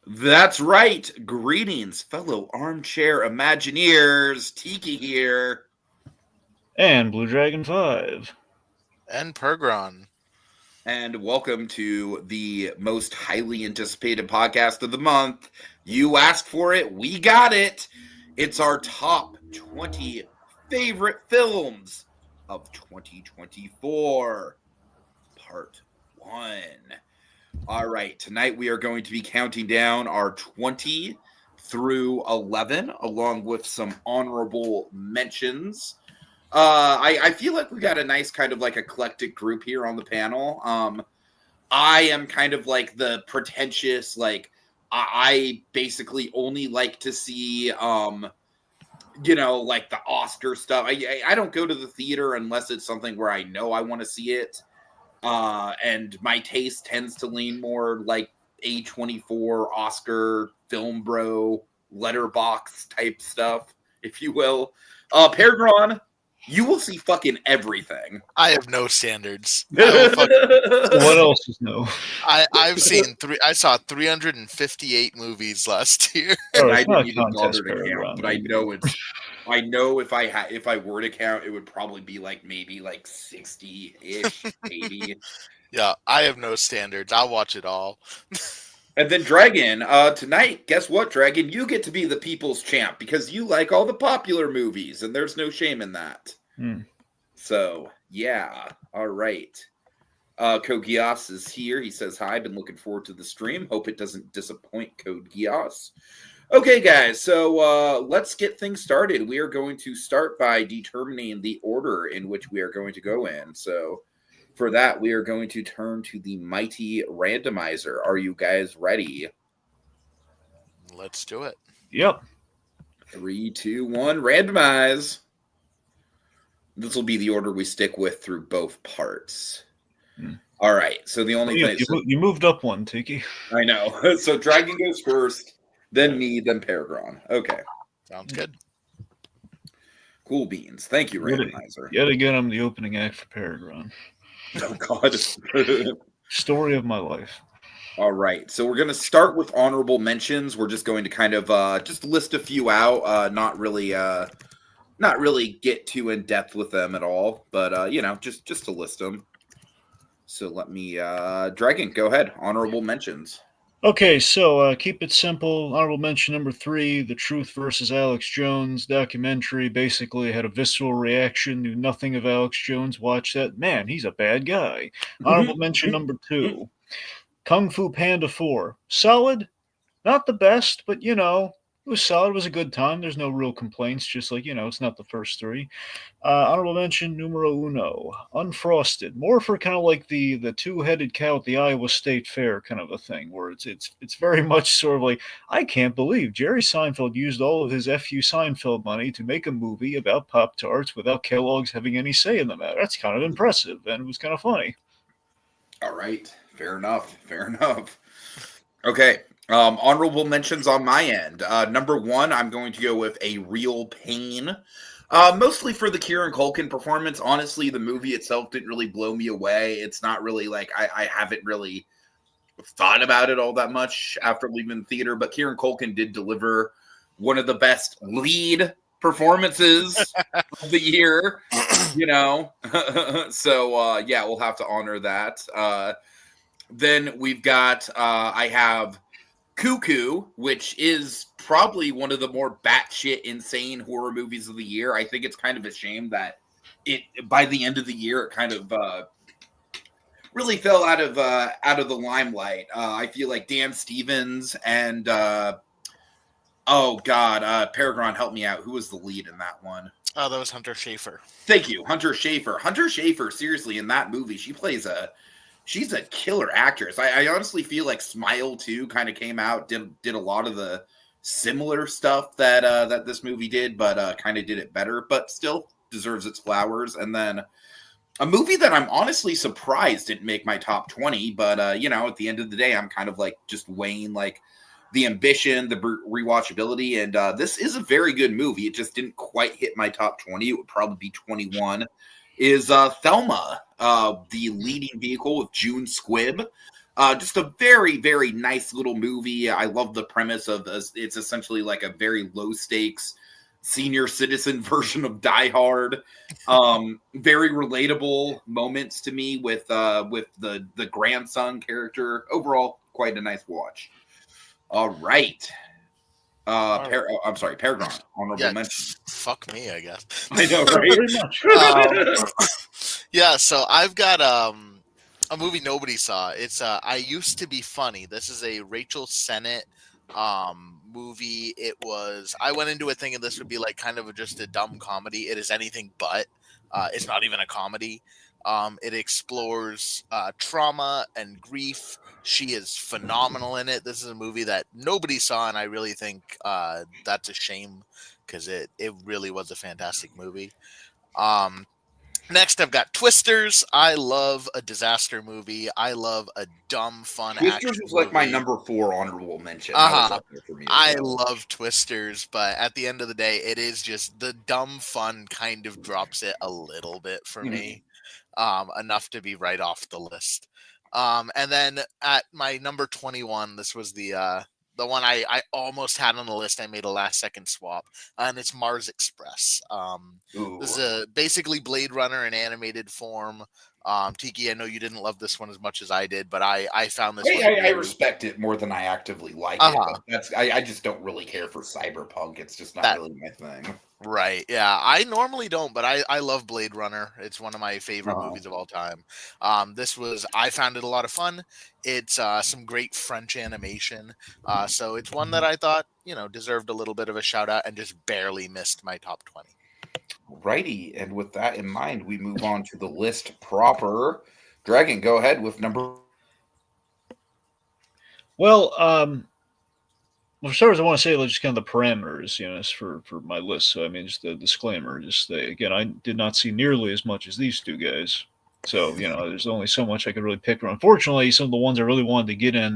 That's right. Greetings, fellow armchair Imagineers. Tiki here. And Blue Dragon 5. And PerGron. And welcome to the most highly anticipated podcast of the month. You asked for it, we got it. It's our top 20 favorite films of 2024, part 1. All right, tonight we are going to be counting down our 20 through 11, along with some honorable mentions. I feel like we got a nice kind of like eclectic group here on the panel. I am kind of like the pretentious, like I basically only like to see, like the Oscar stuff. I don't go to the theater unless it's something where I know I want to see it. And my taste tends to lean more like A24, Oscar, Film Bro, letterbox type stuff, if you will. PerGron, you will see fucking everything. I have no standards. What else is no? I've seen I saw 358 movies last year. Oh, I it's not didn't a even contest, bother to count, PerGron. but I know it's. I know if I were to count, it would probably be maybe 60-ish, 80. Yeah, I have no standards. I'll watch it all. And then Dragon, tonight, guess what, Dragon? You get to be the people's champ because you like all the popular movies, and there's no shame in that. So, yeah. All right. Code Gios is here. He says, hi, been looking forward to the stream. Hope it doesn't disappoint, Code Gios. Okay, guys, so let's get things started. We are going to start by determining the order in which we are going to go in. So, for that, we are going to turn to the mighty randomizer. Are you guys ready? Let's do it. Yep. 3, 2, 1, randomize. This will be the order we stick with through both parts. All right, so the only thing... You moved up one, Tiki. I know. So Dragon goes first, then me, then PerGron. Okay. Sounds good. Cool beans. Thank you, randomizer. Yet again, I'm the opening act for PerGron. Oh, God. Story of my life. All right, so we're going to start with honorable mentions. We're just going to kind of just list a few out, not really get too in depth with them at all, but just to list them. So let me, Dragon, go ahead. Honorable mentions. Okay, so keep it simple. Honorable mention number 3, The Truth versus Alex Jones documentary. Basically had a visceral reaction, knew nothing of Alex Jones. Watch that. Man, he's a bad guy. Honorable mention number 2, Kung Fu Panda 4. Solid. Not the best, but it was solid. It was a good time. There's no real complaints. Just it's not the first 3. Honorable mention numero 1, Unfrosted. More for kind of like the two-headed cow at the Iowa State Fair kind of a thing, where it's very much sort of like, I can't believe Jerry Seinfeld used all of his F.U. Seinfeld money to make a movie about Pop-Tarts without Kellogg's having any say in the matter. That's kind of impressive, and it was kind of funny. All right. Fair enough. Okay. Honorable mentions on my end. Number 1, I'm going to go with A Real Pain. Mostly for the Kieran Culkin performance. Honestly, the movie itself didn't really blow me away. It's not really like I haven't really thought about it all that much after leaving the theater, but Kieran Culkin did deliver one of the best lead performances of the year, So, yeah, we'll have to honor that. Then we've got, I have Cuckoo, which is probably one of the more batshit insane horror movies of the year. I think it's kind of a shame that by the end of the year, it kind of really fell out of the limelight. I feel like Dan Stevens and PerGron, help me out. Who was the lead in that one? Oh, that was Hunter Schafer. Thank you, Hunter Schafer. Hunter Schafer, seriously, in that movie, she's a killer actress. I honestly feel like Smile 2 kind of came out, did a lot of the similar stuff that this movie did, but kind of did it better, but still deserves its flowers. And then a movie that I'm honestly surprised didn't make my top 20, but at the end of the day, I'm kind of like just weighing like the ambition, the rewatchability, and this is a very good movie. It just didn't quite hit my top 20. It would probably be 21. Is Thelma, the leading vehicle with June Squibb. Just a very, very nice little movie. I love the premise of this. It's essentially like a very low stakes senior citizen version of Die Hard. Very relatable moments to me with the grandson character. Overall, quite a nice watch. All right. I'm sorry, PerGron. Honorable mention. Fuck me, I guess. I know, Pretty right? much. Yeah, so I've got a movie nobody saw. It's I Used to Be Funny. This is a Rachel Sennett movie. I went into it thinking this would be like kind of just a dumb comedy. It is anything but. It's not even a comedy. It explores trauma and grief. She is phenomenal in it. This is a movie that nobody saw, and I really think that's a shame because it really was a fantastic movie. Next, I've got Twisters. I love a disaster movie. I love a dumb, fun Twisters action was like my movie. number 4 honorable mention. That was up there for me. I love Twisters, but at the end of the day, it is just the dumb fun kind of drops it a little bit for me, enough to be right off the list. And then at my number 21, this was the one I almost had on the list. I made a last second swap, and it's Mars Express. This is basically Blade Runner in animated form. Tiki, I know you didn't love this one as much as I did, but I found this one. I respect it more than I actively like it. But I just don't really care for cyberpunk. It's just not really my thing. Right. Yeah. I normally don't, but I love Blade Runner. It's one of my favorite movies of all time. I found it a lot of fun. It's some great French animation. So it's one that I thought, deserved a little bit of a shout out and just barely missed my top 20. Righty. And with that in mind, we move on to the list proper. Dragon, go ahead with number. Well, for starters, I want to say just kind of the parameters, for my list. So, I mean, just the disclaimer. Again, I did not see nearly as much as these two guys. So, there's only so much I could really pick from. Unfortunately, some of the ones I really wanted to get in,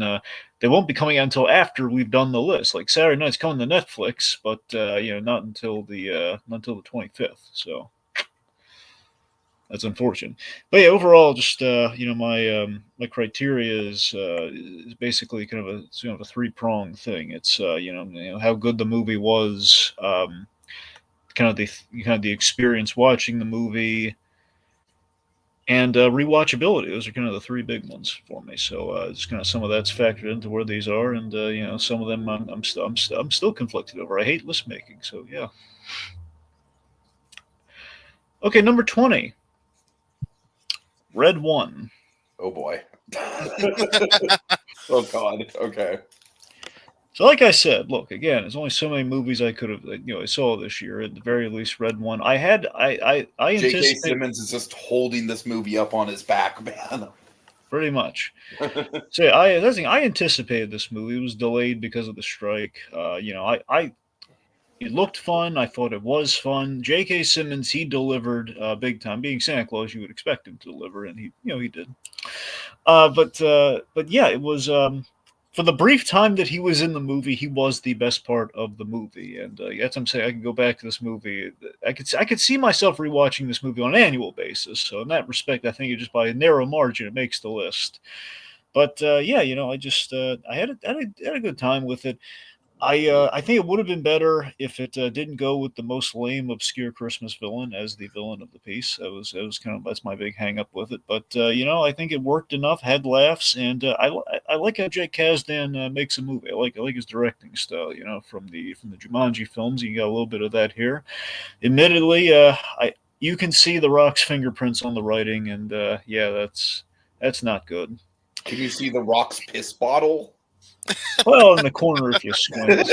they won't be coming out until after we've done the list. Like Saturday Night's coming to Netflix, but not until the 25th. So that's unfortunate. But yeah, overall, just my criteria is basically kind of a 3-pronged thing. It's how good the movie was, kind of the experience watching the movie, and rewatchability. Those are kind of the 3 big ones for me. So just kind of some of that's factored into where these are, and some of them I'm still conflicted over. I hate list making, so yeah. Okay, number 20. Red One. Oh boy. Oh god. Okay. So, like I said, look again. There's only so many movies I could have, I saw this year. At the very least, Red One. I J.K. Simmons is just holding this movie up on his back, man. Pretty much. So, I anticipated this movie. It was delayed because of the strike. It looked fun. I thought it was fun. J.K. Simmons, he delivered big time. Being Santa Claus, you would expect him to deliver, and he did. But yeah, it was. For the brief time that he was in the movie, he was the best part of the movie, and that's what I'm saying. I can go back to this movie. I could see myself rewatching this movie on an annual basis. So in that respect, I think it just by a narrow margin it makes the list. But yeah, I just I had a good time with it. I think it would have been better if it didn't go with the most lame, obscure Christmas villain as the villain of the piece. That's my big hang up with it. But I think it worked enough, had laughs, and I like how Jake Kasdan makes a movie. I like his directing style. From the Jumanji films, you got a little bit of that here. Admittedly, you can see The Rock's fingerprints on the writing, and yeah, that's not good. Can you see The Rock's piss bottle? Well, in the corner if you squint.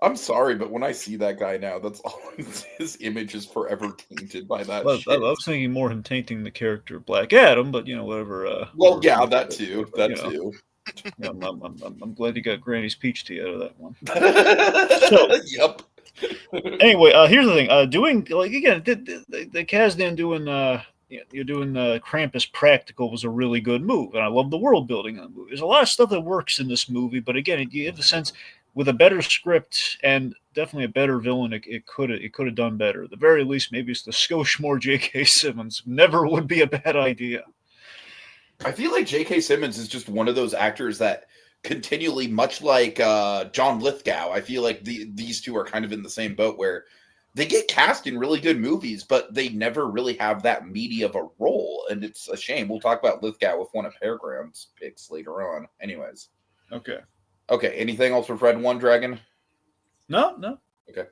I'm sorry, but when I see that guy now, that's all. His image is forever tainted by that. I was thinking more him tainting the character Black Adam, but whatever. Yeah, that too. Too. I'm glad you got Granny's peach tea out of that one. Yep. Anyway, here's the thing. Doing again, the Kasdan doing. You're doing Krampus practical was a really good move, and I love the world building in the movie. There's a lot of stuff that works in this movie, but again, you have the sense with a better script and definitely a better villain, it could have done better. At the very least, maybe it's the skosh more J.K. Simmons. Never would be a bad idea. I feel like J.K. Simmons is just one of those actors that continually, much like John Lithgow, I feel like these two are kind of in the same boat where they get cast in really good movies, but they never really have that meaty of a role, and it's a shame. We'll talk about Lithgow with one of PerGron's picks later on. Anyways. Okay. Okay, anything else for Fred One Dragon? No. Okay.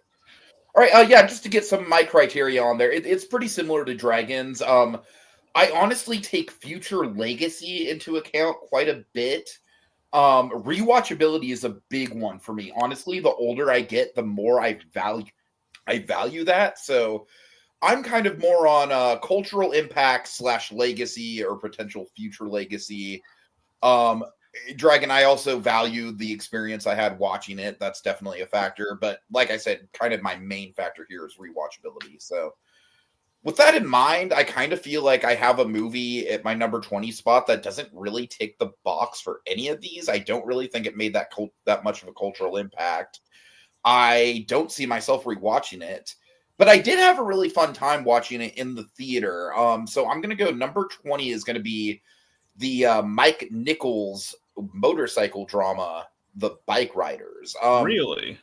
All right, yeah, just to get some of my criteria on there, it's pretty similar to Dragons. I honestly take future legacy into account quite a bit. Rewatchability is a big one for me. Honestly, the older I get, the more I value that. So I'm kind of more on cultural impact / legacy or potential future legacy. Dragon, I also value the experience I had watching it. That's definitely a factor. But like I said, kind of my main factor here is rewatchability. So with that in mind, I kind of feel like I have a movie at my number 20 spot that doesn't really tick the box for any of these. I don't really think it made that much of a cultural impact. I don't see myself rewatching it, but I did have a really fun time watching it in the theater. So I'm going to go number 20 is going to be the Mike Nichols motorcycle drama, The Bike Riders. Really?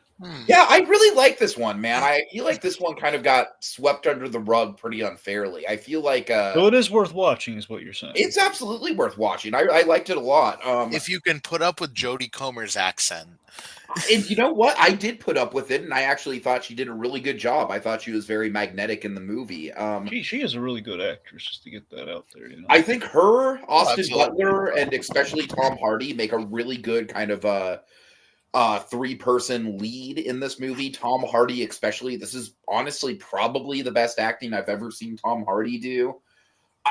Yeah, I really like this one, man. I feel like this one kind of got swept under the rug pretty unfairly. I feel like So it is worth watching, is what you're saying. it's absolutely worth watching. I liked it a lot. If you can put up with Jodie Comer's accent. And you know what? I did put up with it, and I actually thought she did a really good job. I thought she was very magnetic in the movie. She is a really good actress, just to get that out there. You know? I think her, Austin absolutely. Butler, and especially Tom Hardy make a really good kind of three-person lead in this movie. Tom Hardy, especially, this is honestly probably the best acting I've ever seen Tom Hardy do.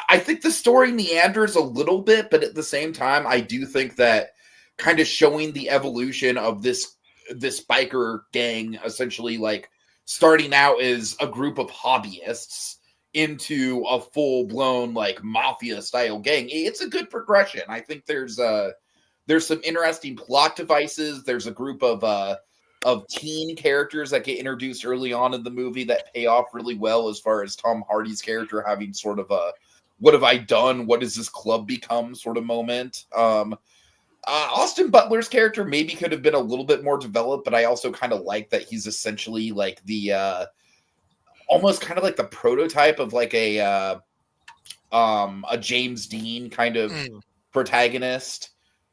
I think the story meanders a little bit, but at the same time, I do think that kind of showing the evolution of this biker gang, essentially like starting out as a group of hobbyists into a full-blown like mafia style gang, it's a good progression. I think there's some interesting plot devices. There's a group of teen characters that get introduced early on in the movie that pay off really well, as far as Tom Hardy's character having sort of a "what have I done? What does this club become?" sort of moment. Austin Butler's character maybe could have been a little bit more developed, but I also kind of like that he's essentially like the almost kind of like the prototype of like a James Dean kind of protagonist.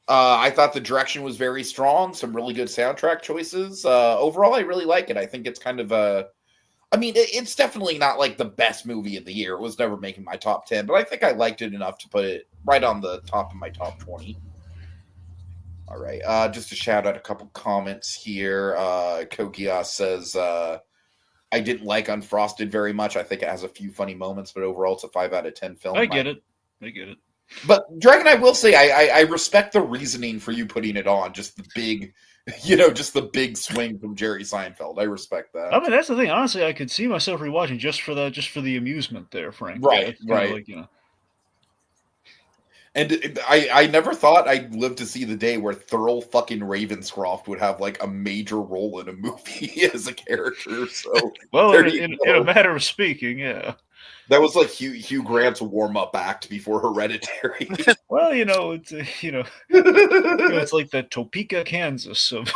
I thought the direction was very strong. Some really good soundtrack choices. Overall, I really like it. I think it's kind of I mean, it's definitely not like the best movie of the year. It was never making my top 10, but I think I liked it enough to put it right on the top of my top 20. All right. Just to shout out a couple comments here. Kogia says, I didn't like Unfrosted very much. I think it has a few funny moments, but overall it's a 5 out of 10 film. I get it. But Dragon, I will say, I respect the reasoning for you putting it on. Just the big, just the big swing from Jerry Seinfeld. I respect that. I mean, that's the thing. Honestly, I could see myself rewatching just for the amusement there, frankly. Right. Like, And I never thought I'd live to see the day where Thurl fucking Ravenscroft would have like a major role in a movie as a character. So well, in a matter of speaking, yeah. That was like Hugh Grant's warm-up act before Hereditary. Well, it's it's like the Topeka, Kansas of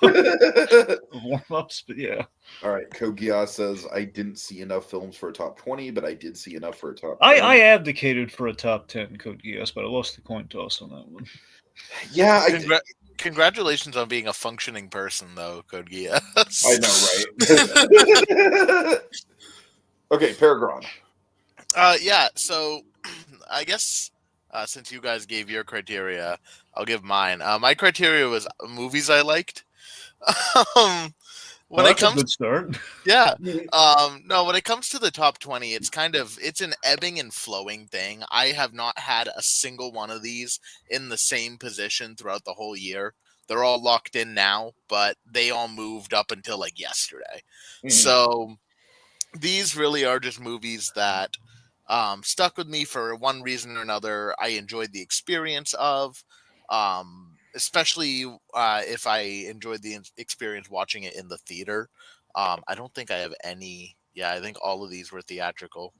warm-ups, but yeah. All right, Kogia says, I didn't see enough films for a top 20, but I did see enough for a top 10. I abdicated for a top 10, Kogia, but I lost the coin toss on that one. Yeah, Congratulations on being a functioning person, though, Kogia. I know, right? Okay, PerGron. Yeah, so I guess since you guys gave your criteria, I'll give mine. My criteria was movies I liked. When it comes, a good start. Yeah. No, when it comes to the top 20, it's an ebbing and flowing thing. I have not had a single one of these in the same position throughout the whole year. They're all locked in now, but they all moved up until like yesterday. Mm-hmm. So these really are just movies that stuck with me for one reason or another. I enjoyed the experience of, especially if I enjoyed the experience watching it in the theater. I don't think I have any. Yeah, I think all of these were theatrical.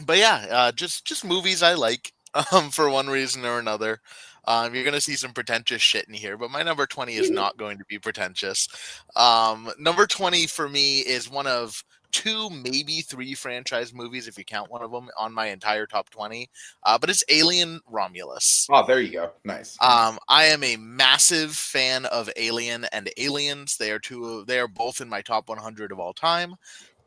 But yeah, just movies I like for one reason or another. You're gonna see some pretentious shit in here, but my number 20 is not going to be pretentious. Number 20 for me is one of two, maybe three franchise movies, if you count one of them, on my entire top 20. But it's Alien Romulus. Oh, there you go. Nice. I am a massive fan of Alien and Aliens. They are both in my top 100 of all time.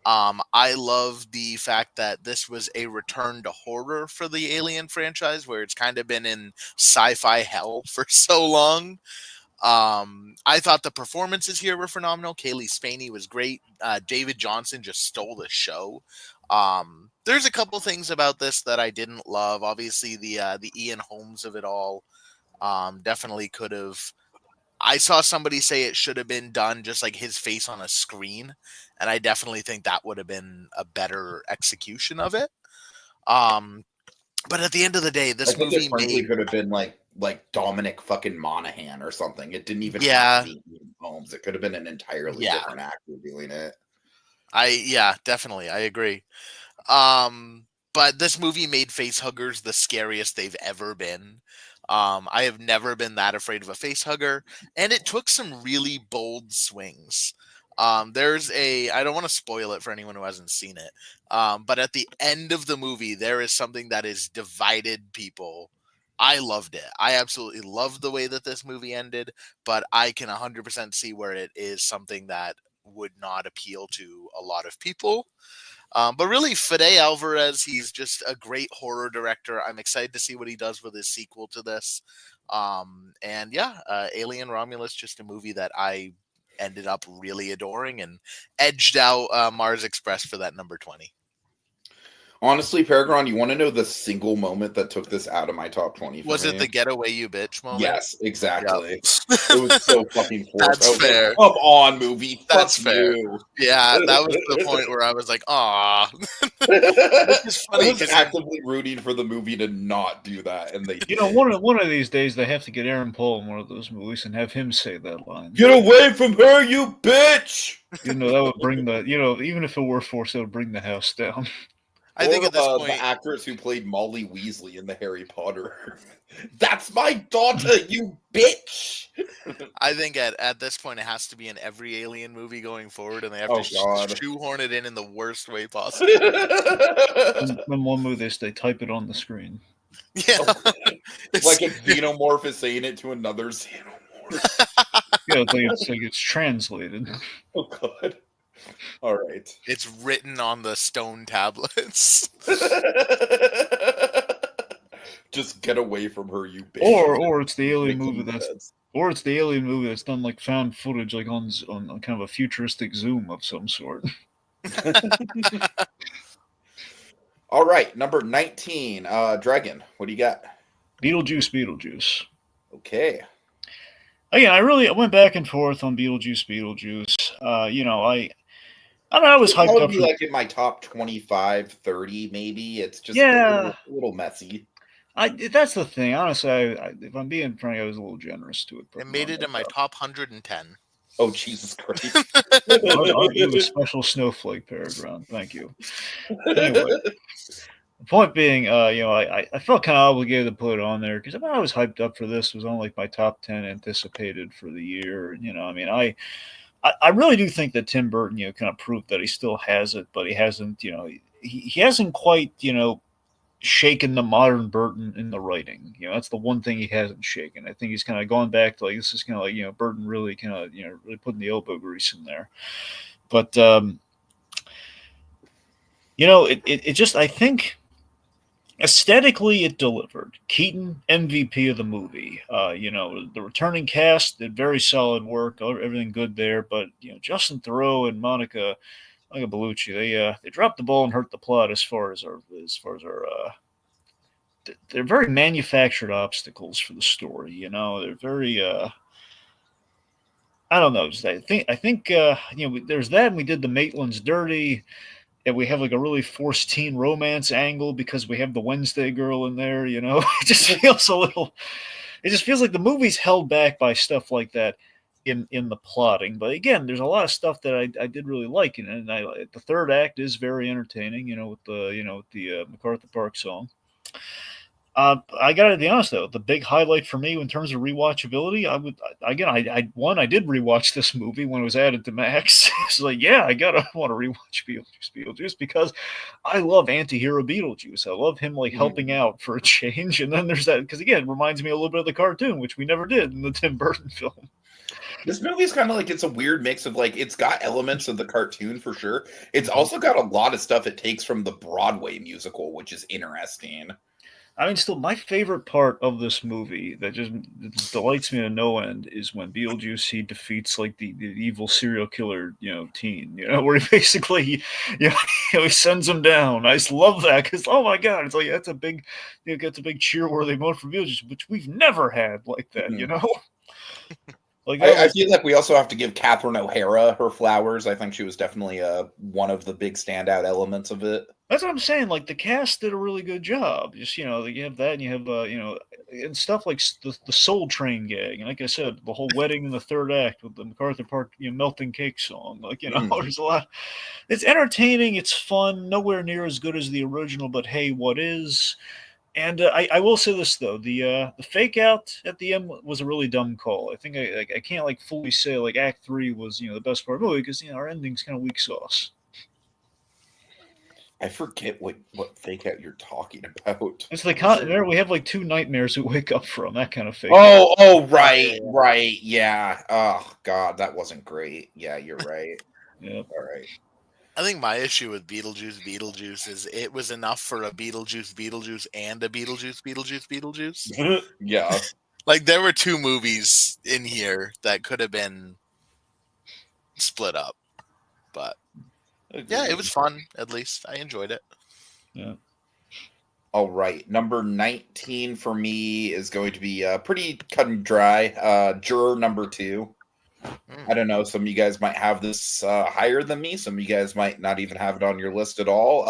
I love the fact that this was a return to horror for the Alien franchise, where it's kind of been in sci-fi hell for so long. I thought the performances here were phenomenal. Kaylee Spaney was great. David Johnson just stole the show. There's a couple things about this that I didn't love. Obviously, the Ian Holmes of it all definitely could have. I saw somebody say it should have been done just like his face on a screen, and I definitely think that would have been a better execution of it. But at the end of the day, I this think movie it frankly made could have been like Dominic fucking Monaghan or something. It didn't even have yeah, to be Ian Holmes. It could have been an entirely yeah, different actor doing it. definitely, I agree. But this movie made facehuggers the scariest they've ever been. I have never been that afraid of a facehugger, and it took some really bold swings. I don't want to spoil it for anyone who hasn't seen it, but at the end of the movie, there is something that has divided people. I loved it. I absolutely loved the way that this movie ended, but I can 100% see where it is something that would not appeal to a lot of people. But really, Fede Alvarez, he's just a great horror director. I'm excited to see what he does with his sequel to this. And yeah, Alien Romulus, just a movie that I ended up really adoring and edged out Mars Express for that number 20. Honestly, PerGron, you want to know the single moment that took this out of my top 20 for Was me? it the getaway you bitch moment? Yes, exactly. Yep. It was so fucking forced. That's fair. Like, come on, movie. That's Fuck fair. you. Yeah, that was the point where I was like, "Aw." Which is I funny was because actively rooting for the movie to not do that, and they did. One of these days they have to get Aaron Paul in one of those movies and have him say that line. Get away from her, you bitch! That would bring the even if it were forced, it would bring the house down. I think at this the point, actress who played Molly Weasley in the Harry Potter. That's my daughter, you bitch! I think at this point it has to be in every Alien movie going forward, and they have Oh, to God. shoehorn it in the worst way possible. In one movie, they type it on the screen. Yeah, Like a xenomorph is saying it to another xenomorph. Yeah, it's like it's translated. Oh, God. All right. it's written on the stone tablets. Just get away from her, you bitch. Or it's the alien Making movie sense. it's the alien movie that's done like found footage, like on kind of a futuristic zoom of some sort. All right, number 19, Dragon. What do you got? Beetlejuice. Okay. Again, I went back and forth on Beetlejuice. I don't know, I was That hyped would up be for like in my top 25, 30, maybe. It's just yeah. a little messy. That's the thing. Honestly, if I'm being frank, I was a little generous to it. It made it in my top 110. Oh, Jesus Christ. Aren't you a special snowflake, PerGron? Thank you. Anyway, the point being, I felt kind of obligated to put it on there because I was hyped up for this. It was on like my top 10 anticipated for the year. I really do think that Tim Burton, kind of proved that he still has it, but he hasn't, he hasn't quite, shaken the modern Burton in the writing. That's the one thing he hasn't shaken. I think he's kind of gone back to like, this is kind of like, Burton really kind of, really putting the elbow grease in there. But, it just, I think aesthetically it delivered. Keaton, MVP of the movie. The returning cast did very solid work. Everything good there. But, Justin Theroux and Monica Bellucci, they dropped the ball and hurt the plot as far as our they're very manufactured obstacles for the story. They're very I don't know. I think there's that, and we did the Maitlands dirty, and we have like a really forced teen romance angle because we have the Wednesday girl in there. It just feels a little. It just feels like the movie's held back by stuff like that. in the plotting. But again, there's a lot of stuff that I did really like, and the third act is very entertaining. With the MacArthur Park song. I gotta be honest though, the big highlight for me in terms of rewatchability, I did rewatch this movie when it was added to Max. It's like, yeah, I want to rewatch Beetlejuice because I love anti-hero Beetlejuice. I love him like helping out for a change, and then there's that because again, it reminds me a little bit of the cartoon, which we never did in the Tim Burton film. This movie is kind of like, it's a weird mix of like, it's got elements of the cartoon for sure. It's also got a lot of stuff it takes from the Broadway musical, which is interesting. I mean, still, my favorite part of this movie that just delights me to no end is when Beetlejuice he defeats like the evil serial killer, teen, where he basically, he sends him down. I just love that because oh my god, it's like that's a big, gets a big cheer-worthy moment for Beetlejuice, which we've never had like that, Like I feel like we also have to give Catherine O'Hara her flowers. I think she was definitely one of the big standout elements of it. That's what I'm saying. Like the cast did a really good job. Just you have that, and you have and stuff like the Soul Train gag, and like I said, the whole wedding in the third act with the MacArthur Park melting cake song. Like there's a lot. It's entertaining. It's fun. Nowhere near as good as the original, but hey, what is? And I will say this though, the fake out at the end was a really dumb call. I think I can't like fully say like Act 3 was the best part of the movie because our ending's kind of weak sauce. I forget what fake out you're talking about. It's the we have like two nightmares we wake up from, that kind of fake. Right, yeah. Oh god, that wasn't great. Yeah, you're right. Yeah. All right. I think my issue with Beetlejuice is it was enough for a Beetlejuice and a Beetlejuice. Yeah. Like there were two movies in here that could have been split up, but yeah, it was fun. At least I enjoyed it. Yeah. All right, number 19 for me is going to be pretty cut and dry. Juror number 2. I don't know. Some of you guys might have this higher than me. Some of you guys might not even have it on your list at all.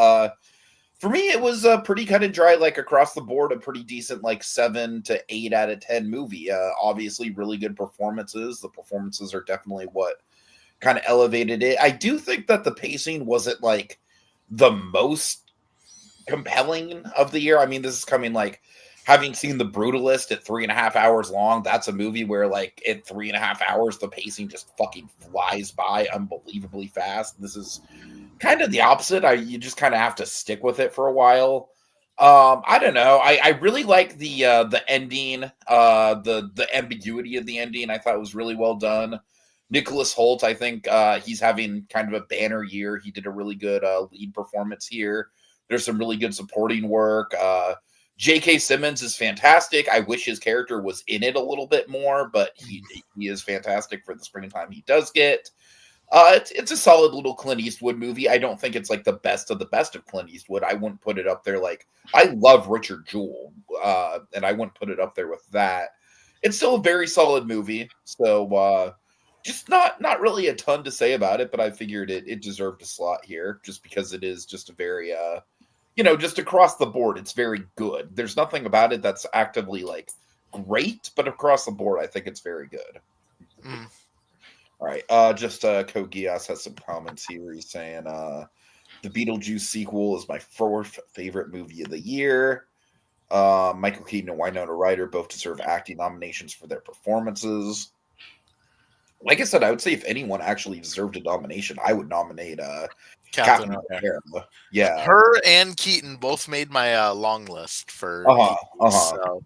For me, it was pretty cut and dry, like across the board, a pretty decent, like 7 to 8 out of 10 movie. Obviously, really good performances. The performances are definitely what kind of elevated it. I do think that the pacing wasn't like the most compelling of the year. I mean, this is coming like having seen The Brutalist at 3.5 hours long. That's a movie where like at 3.5 hours, the pacing just fucking flies by unbelievably fast. This is kind of the opposite. You just kind of have to stick with it for a while. I don't know. I really like the ending, the ambiguity of the ending. I thought it was really well done. Nicholas Hoult, I think he's having kind of a banner year. He did a really good lead performance here. There's some really good supporting work. J.K. Simmons is fantastic. I wish his character was in it a little bit more, but he is fantastic for the springtime he does get. It's a solid little Clint Eastwood movie. I don't think it's like the best of Clint Eastwood. I wouldn't put it up there. Like, I love Richard Jewell, and I wouldn't put it up there with that. It's still a very solid movie. So just not really a ton to say about it, but I figured it deserved a slot here just because it is just a very just across the board, it's very good. There's nothing about it that's actively like great, but across the board, I think it's very good. All right. Just Code Geass has some comments here. He's saying the Beetlejuice sequel is my fourth favorite movie of the year. Michael Keaton and Winona Ryder both deserve acting nominations for their performances. Like I said, I would say if anyone actually deserved a nomination, I would nominate Catherine O'Hara. Yeah, her and Keaton both made my long list for. So.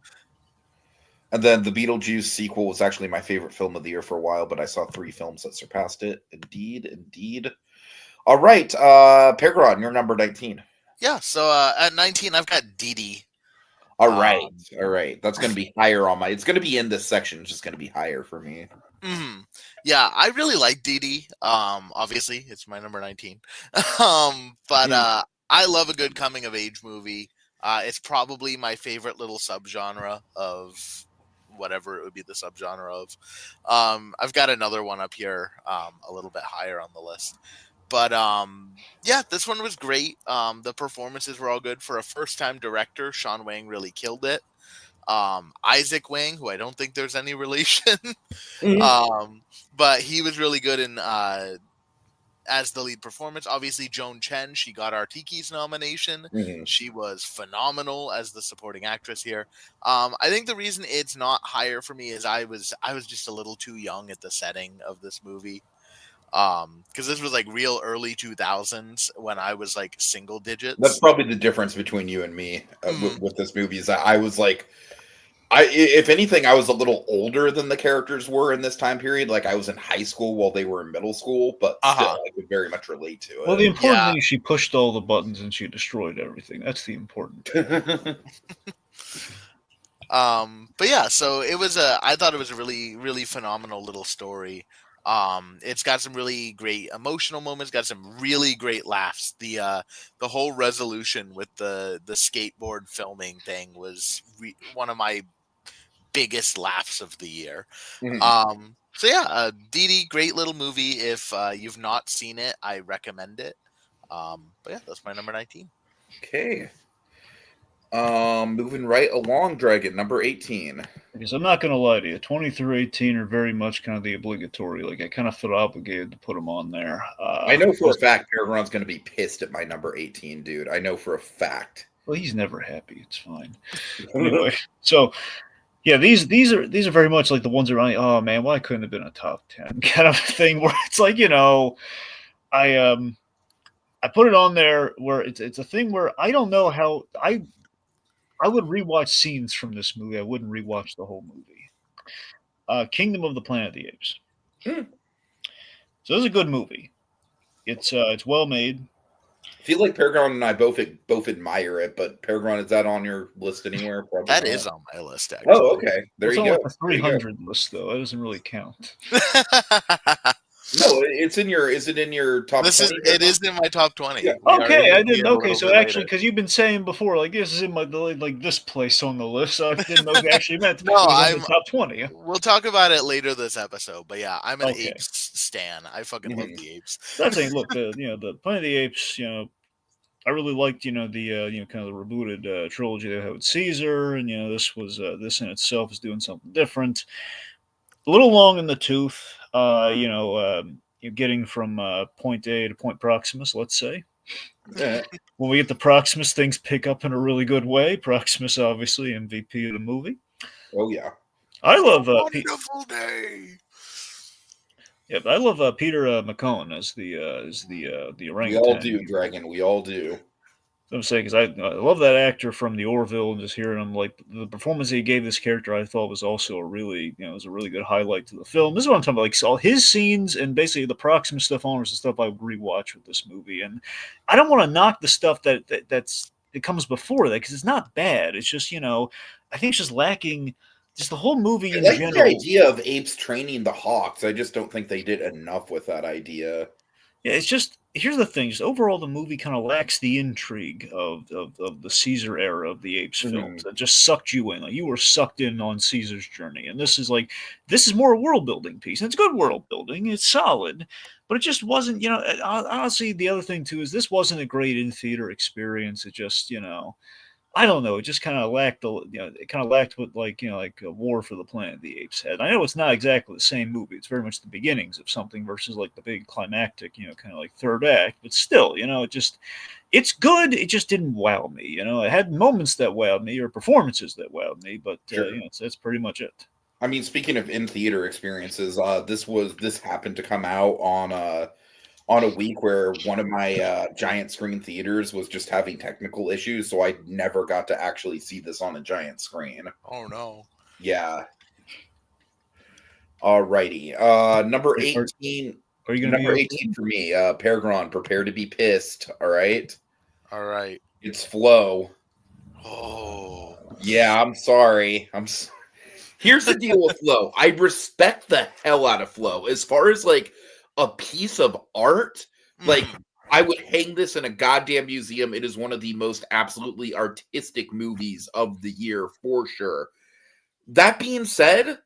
And then the Beetlejuice sequel was actually my favorite film of the year for a while, but I saw 3 films that surpassed it. Indeed. All right, PerGron, you're number 19. Yeah, so at 19, I've got Didi. All right. That's going to be higher on my. It's going to be in this section. It's just going to be higher for me. Mm-hmm. Yeah, I really like Didi. Obviously, it's my number 19. But I love a good coming of age movie. It's probably my favorite little subgenre of whatever it would be the subgenre of. I've got another one up here, a little bit higher on the list. But yeah, this one was great. The performances were all good. For a first-time director, Sean Wang really killed it. Isaac Wang, who I don't think there's any relation. Mhm. But he was really good in as the lead performance. Obviously, Joan Chen, she got our Tiki's nomination. Mhm. She was phenomenal as the supporting actress here. I think the reason it's not higher for me is I was just a little too young at the setting of this movie. Because this was like real early 2000s when I was like single That's digits. probably the difference between you and me Mm, with this movie. Is I was like, if anything, I was a little older than the characters were in this time period. Like I was in high school while they were in middle school, but uh-huh. still, I could very much relate to Well, the important Yeah. thing is she pushed all the buttons and she destroyed everything. That's the important thing. it. But yeah, so I thought it was a really, really phenomenal little story. It's got some really great emotional moments, got some really great laughs. The whole resolution with the skateboard filming thing was one of my biggest laughs of the year. Mhm. So yeah, Dee Dee, great little movie. If you've not seen it, I recommend it. But yeah, that's my number 19. Okay. Moving right along, Dragon, number 18. Because I'm not going to lie to you, 20 through 18 are very much kind of the obligatory. Like, I kind of felt obligated to put them on there. I know for a fact PerGron's going to be pissed at my number 18, dude. I know for a fact. Well, he's never happy. It's fine. Anyway, so yeah, these are very much like the ones that are like, oh man, why couldn't it have been a top 10 kind of thing where it's like, I put it on there where it's a thing where I don't know how I would rewatch scenes from this movie. I wouldn't rewatch the whole movie. Kingdom of the Planet of the Apes. Hmm. So it's a good movie. It's well made. I feel like PerGron and I both admire it, but PerGron, is that on your list anywhere? Probably That not. is on my list, Oh, actually. okay. There It's you on go. like a There you go. 300 list though. That doesn't really count. No, it's in your. Is it in your top 20? It is in my top 20. Yeah. We are in Okay, I it didn't. here a Okay, little so bit actually, later. because you've been saying before, like this is in my like this place on the list, so I didn't know if you actually meant No, it was in the top 20. we'll talk about it later this episode, but yeah, I'm an Okay, apes stan. I fucking love Mhm. the apes. that's saying. Look, the Planet of the Apes. I really liked the kind of the rebooted trilogy they had with Caesar, and this in itself is doing something different. A little long in the tooth. You're getting from point A to point Proximus, let's say. Yeah. When we get to Proximus, things pick up in a really good way. Proximus, obviously, MVP of the movie. Oh yeah. I It's a love wonderful day. yeah, I love Peter McCone as the We all orangutan. do, Dragon. We all do. I'm saying because I love that actor from the Orville, and just hearing him like the performance he gave this character, I thought was also a really was a really good highlight to the film. This is what I'm talking about, like all his scenes and basically the Proximus stuff on was the stuff I would rewatch with this movie. And I don't want to knock the stuff that comes before that because it's not bad. It's just I think it's just lacking. Just the whole movie I in like the general. idea of apes training the hawks. I just don't think they did enough with that idea. Yeah, it's just here's the thing: just overall, the movie kind of lacks the intrigue of the Caesar era of the Apes films Mhm. that just sucked you in. Like you were sucked in on Caesar's journey, and this is more a world building piece. And it's good world building; it's solid, but it just wasn't. Honestly, the other thing too is this wasn't a great in theater experience. It just I don't know. It just kind of lacked it kind of lacked what like a War for the Planet of the Apes had. I know it's not exactly the same movie. It's very much the beginnings of something versus like the big climactic, kind of like third act. But still, it's good. It just didn't wow me. It had moments that wowed me or performances that wowed me, but Sure. that's pretty much it. I mean, speaking of in theater experiences, this happened to come out on a week where one of my giant screen theaters was just having technical issues, so I never got to actually see this on a giant screen. Oh no. Yeah. Alrighty. Number Are, 18. are you going to be Number okay? 18 for me, PerGron, prepare to be pissed. All right. All right. It's Flow. Oh. Yeah, I'm sorry. Here's the deal with Flow. I respect the hell out of Flow. As far as like a piece of art, like Mhm. I would hang this in a goddamn museum. It is one of the most absolutely artistic movies of the year for sure. That being said,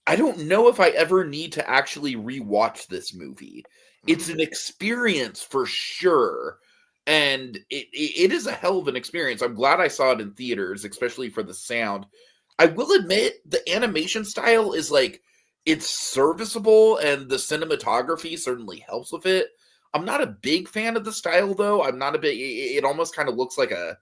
I don't know if I ever need to actually rewatch this movie. It's an experience for sure, and it is a hell of an experience. I'm glad I saw it in theaters, especially for the sound. I will admit the animation style is like it's serviceable, and the cinematography certainly helps with it. I'm not a big fan of the style though. I'm not a big. It almost kind of looks like a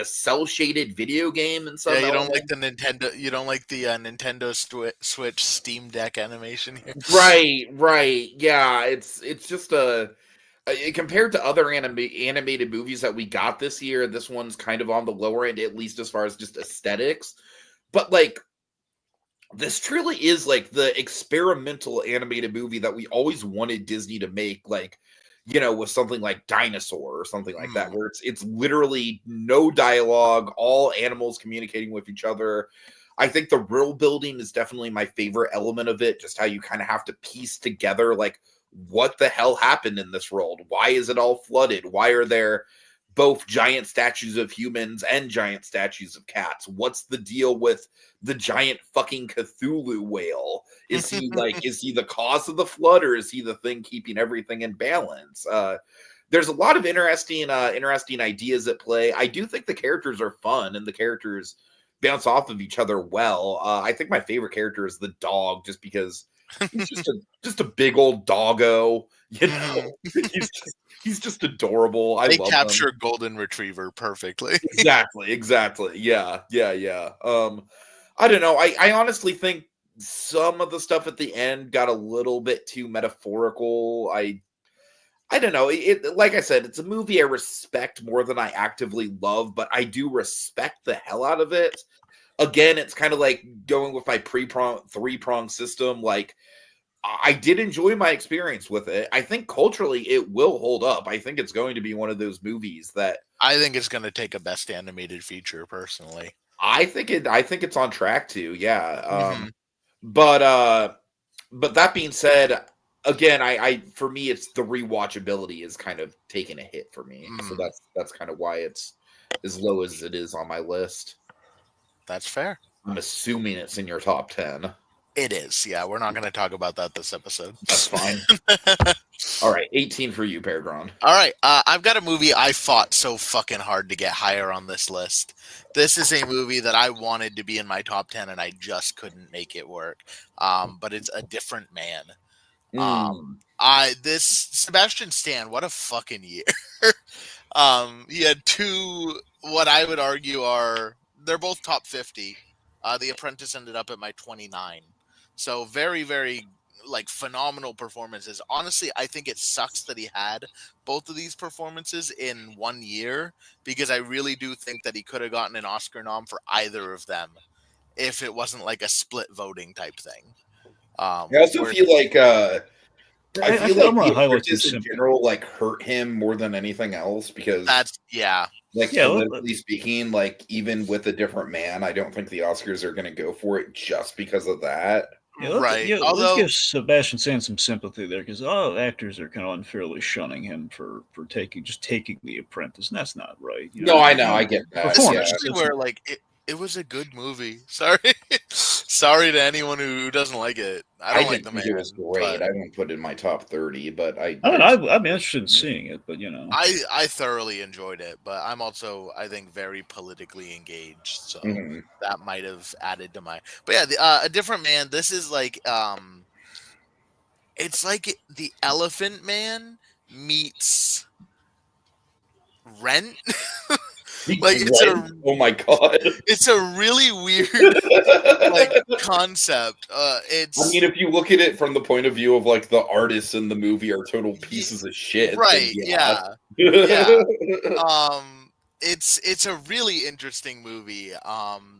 cell shaded video game in some Yeah, you don't element. like the Nintendo. You don't like the Nintendo Switch Steam Deck animation here. Right. Yeah, it's just compared to other animated movies that we got this year, this one's kind of on the lower end, at least as far as just aesthetics. But like, this truly is like the experimental animated movie that we always wanted Disney to make, like, with something like Dinosaur or something like that, where it's literally no dialogue, all animals communicating with each other. I think the world building is definitely my favorite element of it, just how you kind of have to piece together like what the hell happened in this world? Why is it all flooded? Why are there both giant statues of humans and giant statues of cats? What's the deal with the giant fucking Cthulhu whale? Is he the cause of the flood, or is he the thing keeping everything in balance? There's a lot of interesting ideas at play. I do think the characters are fun, and the characters bounce off of each other well. I think my favorite character is the dog, just because he's just a big old doggo. He's just adorable. I They love capture him. golden retriever perfectly. Exactly. Yeah. I don't know. I honestly think some of the stuff at the end got a little bit too metaphorical. I don't know. It like I said, it's a movie I respect more than I actively love, but I do respect the hell out of it. Again, it's kind of like going with my three-prong system. Like, I did enjoy my experience with it. I think culturally it will hold up. I think it's going to be one of those movies that I think it's going to take a best animated feature, personally. I think it's on track to. Yeah. Mhm. But that being said, again, I for me it's the rewatchability is kind of taking a hit for me. So that's kind of why it's as low as it is on my list. That's fair. I'm assuming it's in your top 10. It is. Yeah, we're not going to talk about that this episode. That's fine. All right, 18 for you, PerGron. All right, I've got a movie I fought so fucking hard to get higher on this list. This is a movie that I wanted to be in my top 10, and I just couldn't make it work. But it's A Different Man. This Sebastian Stan, what a fucking year. He had two, what I would argue they're both top 50. The Apprentice ended up at my 29. So very, very like phenomenal performances. Honestly, I think it sucks that he had both of these performances in 1 year, because I really do think that he could have gotten an Oscar nom for either of them if it wasn't like a split voting type thing. I also feel like I feel I'm like gonna The highlight Apprentice this in simply. general like hurt him more than anything else, because like Yeah, politically speaking, like even with A Different Man, I don't think the Oscars are going to go for it just because of that. right. Let's Although give Sebastian Stan some sympathy there, because all actors are kind of unfairly shunning him for taking The Apprentice, and that's not right. No, I know, I get that. Yeah. especially where like it was a good movie. Sorry, sorry to anyone who doesn't like it. I don't like didn't The think Man. it was great. But I wouldn't put it in my top 30, but I don't know. I'd be interested in seeing it, but I thoroughly enjoyed it. But I'm also, I think, very politically engaged, so that might have added to my. But yeah, A Different Man. This is like it's like The Elephant Man meets Rent. Like oh my god. it's a really weird like concept. I It's mean, if you look at it from the point of view of like the artists in the movie are total pieces of shit, right, then yeah. It's a really interesting movie.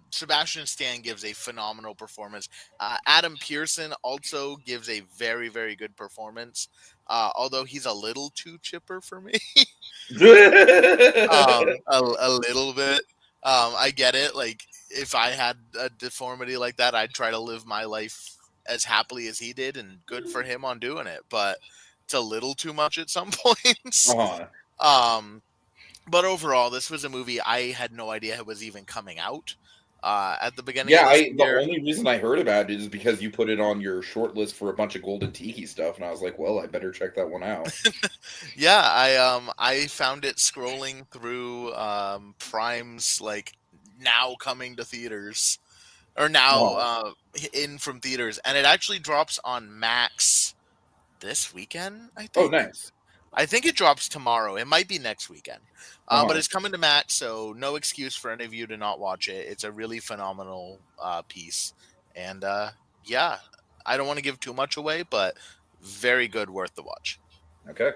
Sebastian Stan gives a phenomenal performance. Adam Pearson also gives a very, very good performance. Although he's a little too chipper for me. A little bit. I get it. Like, if I had a deformity like that, I'd try to live my life as happily as he did, and good for him on doing it. But it's a little too much at some points. But overall, this was a movie I had no idea it was even coming out. at the beginning of this the year. only reason I heard about it is because you put it on your short list for a bunch of Golden Tiki stuff, and I was like, well, I better check that one out. Yeah, I found it scrolling through Prime's like now coming to theaters or now in from theaters, and it actually drops on Max this weekend, I Oh, think. nice. I think it drops tomorrow. It might be next weekend. But Uh-huh. it's coming to Max, so no excuse for any of you to not watch it. It's a really phenomenal piece. And yeah, I don't want to give too much away, but very good, worth the watch. Okay.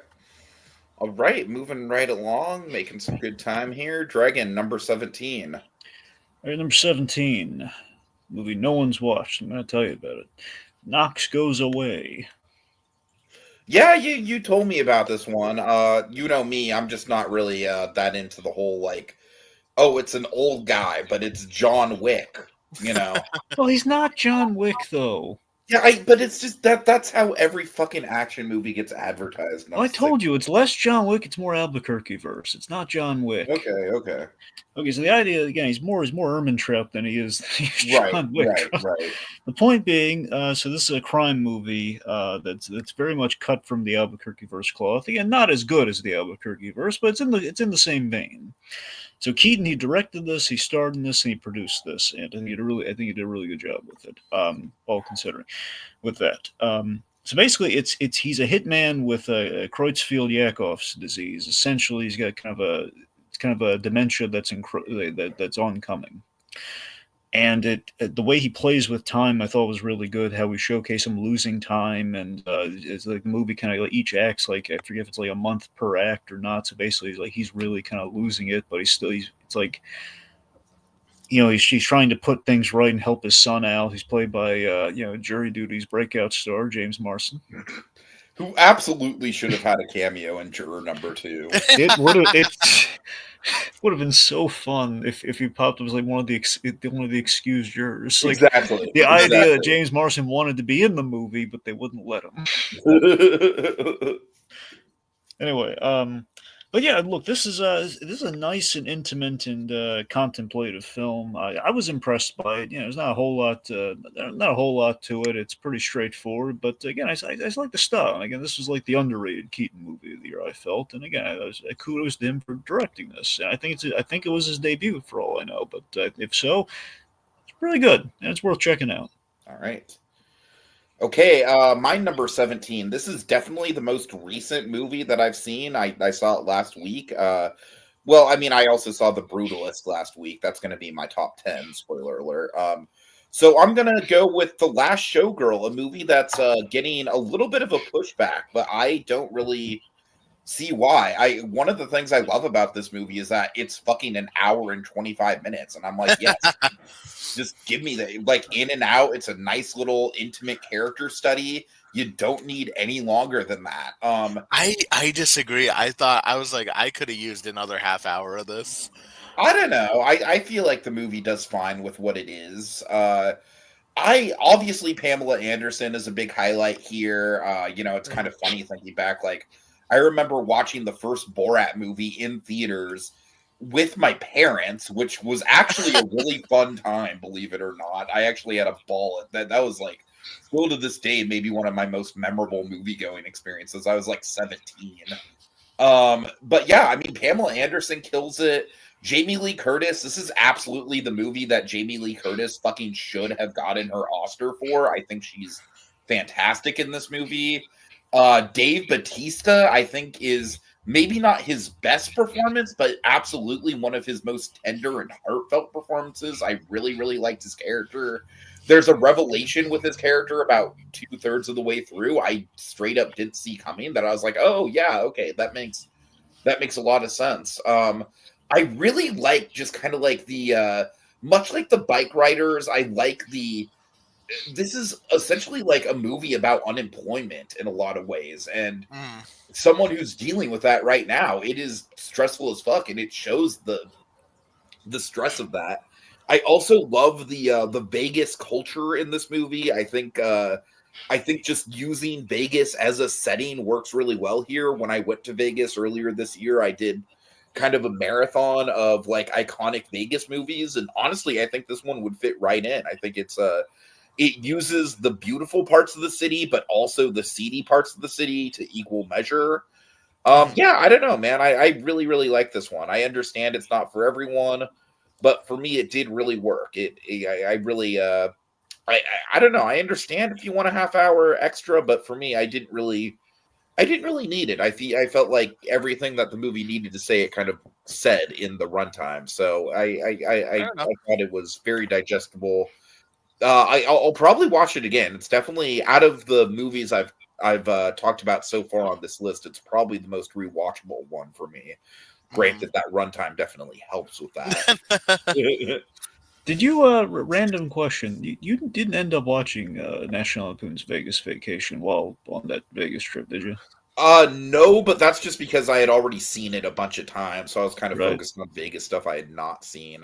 All right, moving right along, making some good time here. Dragon number 17. All right, number 17, movie no one's watched. I'm going to tell you about it. Knox Goes Away. Yeah, you told me about this one. You know me, I'm just not really that into the whole like, oh, it's an old guy, but it's John Wick, you know. Well, he's not John Wick, though. Yeah, but it's just that's how every fucking action movie gets advertised. And Well, I told you, it's less John Wick, it's more Albuquerque verse. It's not John Wick. Okay. Okay, so the idea, again, he's more Ermintrout than he is John Wick. Right. The point being, so this is a crime movie that's very much cut from the Albuquerque verse cloth. Again, not as good as the Albuquerque verse, but it's in the same vein. So Keaton, he directed this, he starred in this, and he produced this, and I think he did a really good job with it. All considering, with that. So basically, he's a hitman with a Creutzfeldt-Jakob's disease. Essentially, he's got kind of a dementia that's oncoming. And the way he plays with time, I thought was really good. How we showcase him losing time, and it's like the movie kind of like each act's like, I forget if it's like a month per act or not. So basically, he's really kind of losing it, but it's like, he's trying to put things right and help his son out. He's played by Jury Duty's breakout star James Marsden, who absolutely should have had a cameo in Juror number 2. It would have been so fun if he popped up as like one of the excused jurors. Like, Exactly. The idea that James Marsden wanted to be in the movie, but they wouldn't let him. Anyway, but yeah, look, this is a nice and intimate and contemplative film. I was impressed by it. There's not a whole lot to it. It's pretty straightforward, but again, I like the style. And again, this was like the underrated Keaton movie of the year, I felt. And again, kudos to him for directing this. And I think it was his debut, for all I know. But if so, it's really good and it's worth checking out. All right. Okay, my number 17. This is definitely the most recent movie that I've seen. I saw it last week. Well, I mean, I also saw The Brutalist last week. That's going to be my top 10, spoiler alert. So I'm going to go with The Last Showgirl, a movie that's getting a little bit of a pushback, but I don't really see why. One of the things I love about this movie is that it's fucking an hour and 25 minutes, and I'm like, yes. Just give me that, like, in and out. It's a nice little intimate character study. You don't need any longer than that. I disagree. I was like, I could have used another half hour of this. I don't know. I feel like the movie does fine with what it is. Obviously Pamela Anderson is a big highlight here. It's kind of funny thinking back. Like, I remember watching the first Borat movie in theaters with my parents, which was actually a really fun time, believe it or not. I actually had a ball at that. That was like, still to this day, maybe one of my most memorable movie-going experiences. I was like 17. But yeah, I mean, Pamela Anderson kills it. Jamie Lee Curtis, this is absolutely the movie that Jamie Lee Curtis fucking should have gotten her Oscar for. I think she's fantastic in this movie. Dave Bautista, I think, is maybe not his best performance, but absolutely one of his most tender and heartfelt performances. I really, really liked his character. There's a revelation with his character about 2/3 of the way through. I straight up didn't see coming that I was like, oh yeah, okay, that makes a lot of sense. I really like just kind of like the much like the Bike Riders, I like this is essentially like a movie about unemployment in a lot of ways, and someone who's dealing with that right now. It is stressful as fuck, and it shows the stress of that. I also love the Vegas culture in this movie. I think just using Vegas as a setting works really well here. When I went to Vegas earlier this year, I did kind of a marathon of like iconic Vegas movies, and honestly, I think this one would fit right in. I think it uses the beautiful parts of the city, but also the seedy parts of the city to equal measure. Yeah, I don't know, man. I really, really like this one. I understand it's not for everyone, but for me, it did really work. I really, I don't know. I understand if you want a half hour extra, but for me, I didn't really need it. I felt like everything that the movie needed to say, it kind of said in the runtime. So I thought it was very digestible. I'll probably watch it again. It's definitely, out of the movies I've talked about so far on this list, it's probably the most rewatchable one for me. Granted, that runtime definitely helps with that. Did you, random question, you didn't end up watching National Lampoon's Vegas Vacation while on that Vegas trip, did you? No, but that's just because I had already seen it a bunch of times, so I was kind of Right. focused on Vegas stuff I had not seen.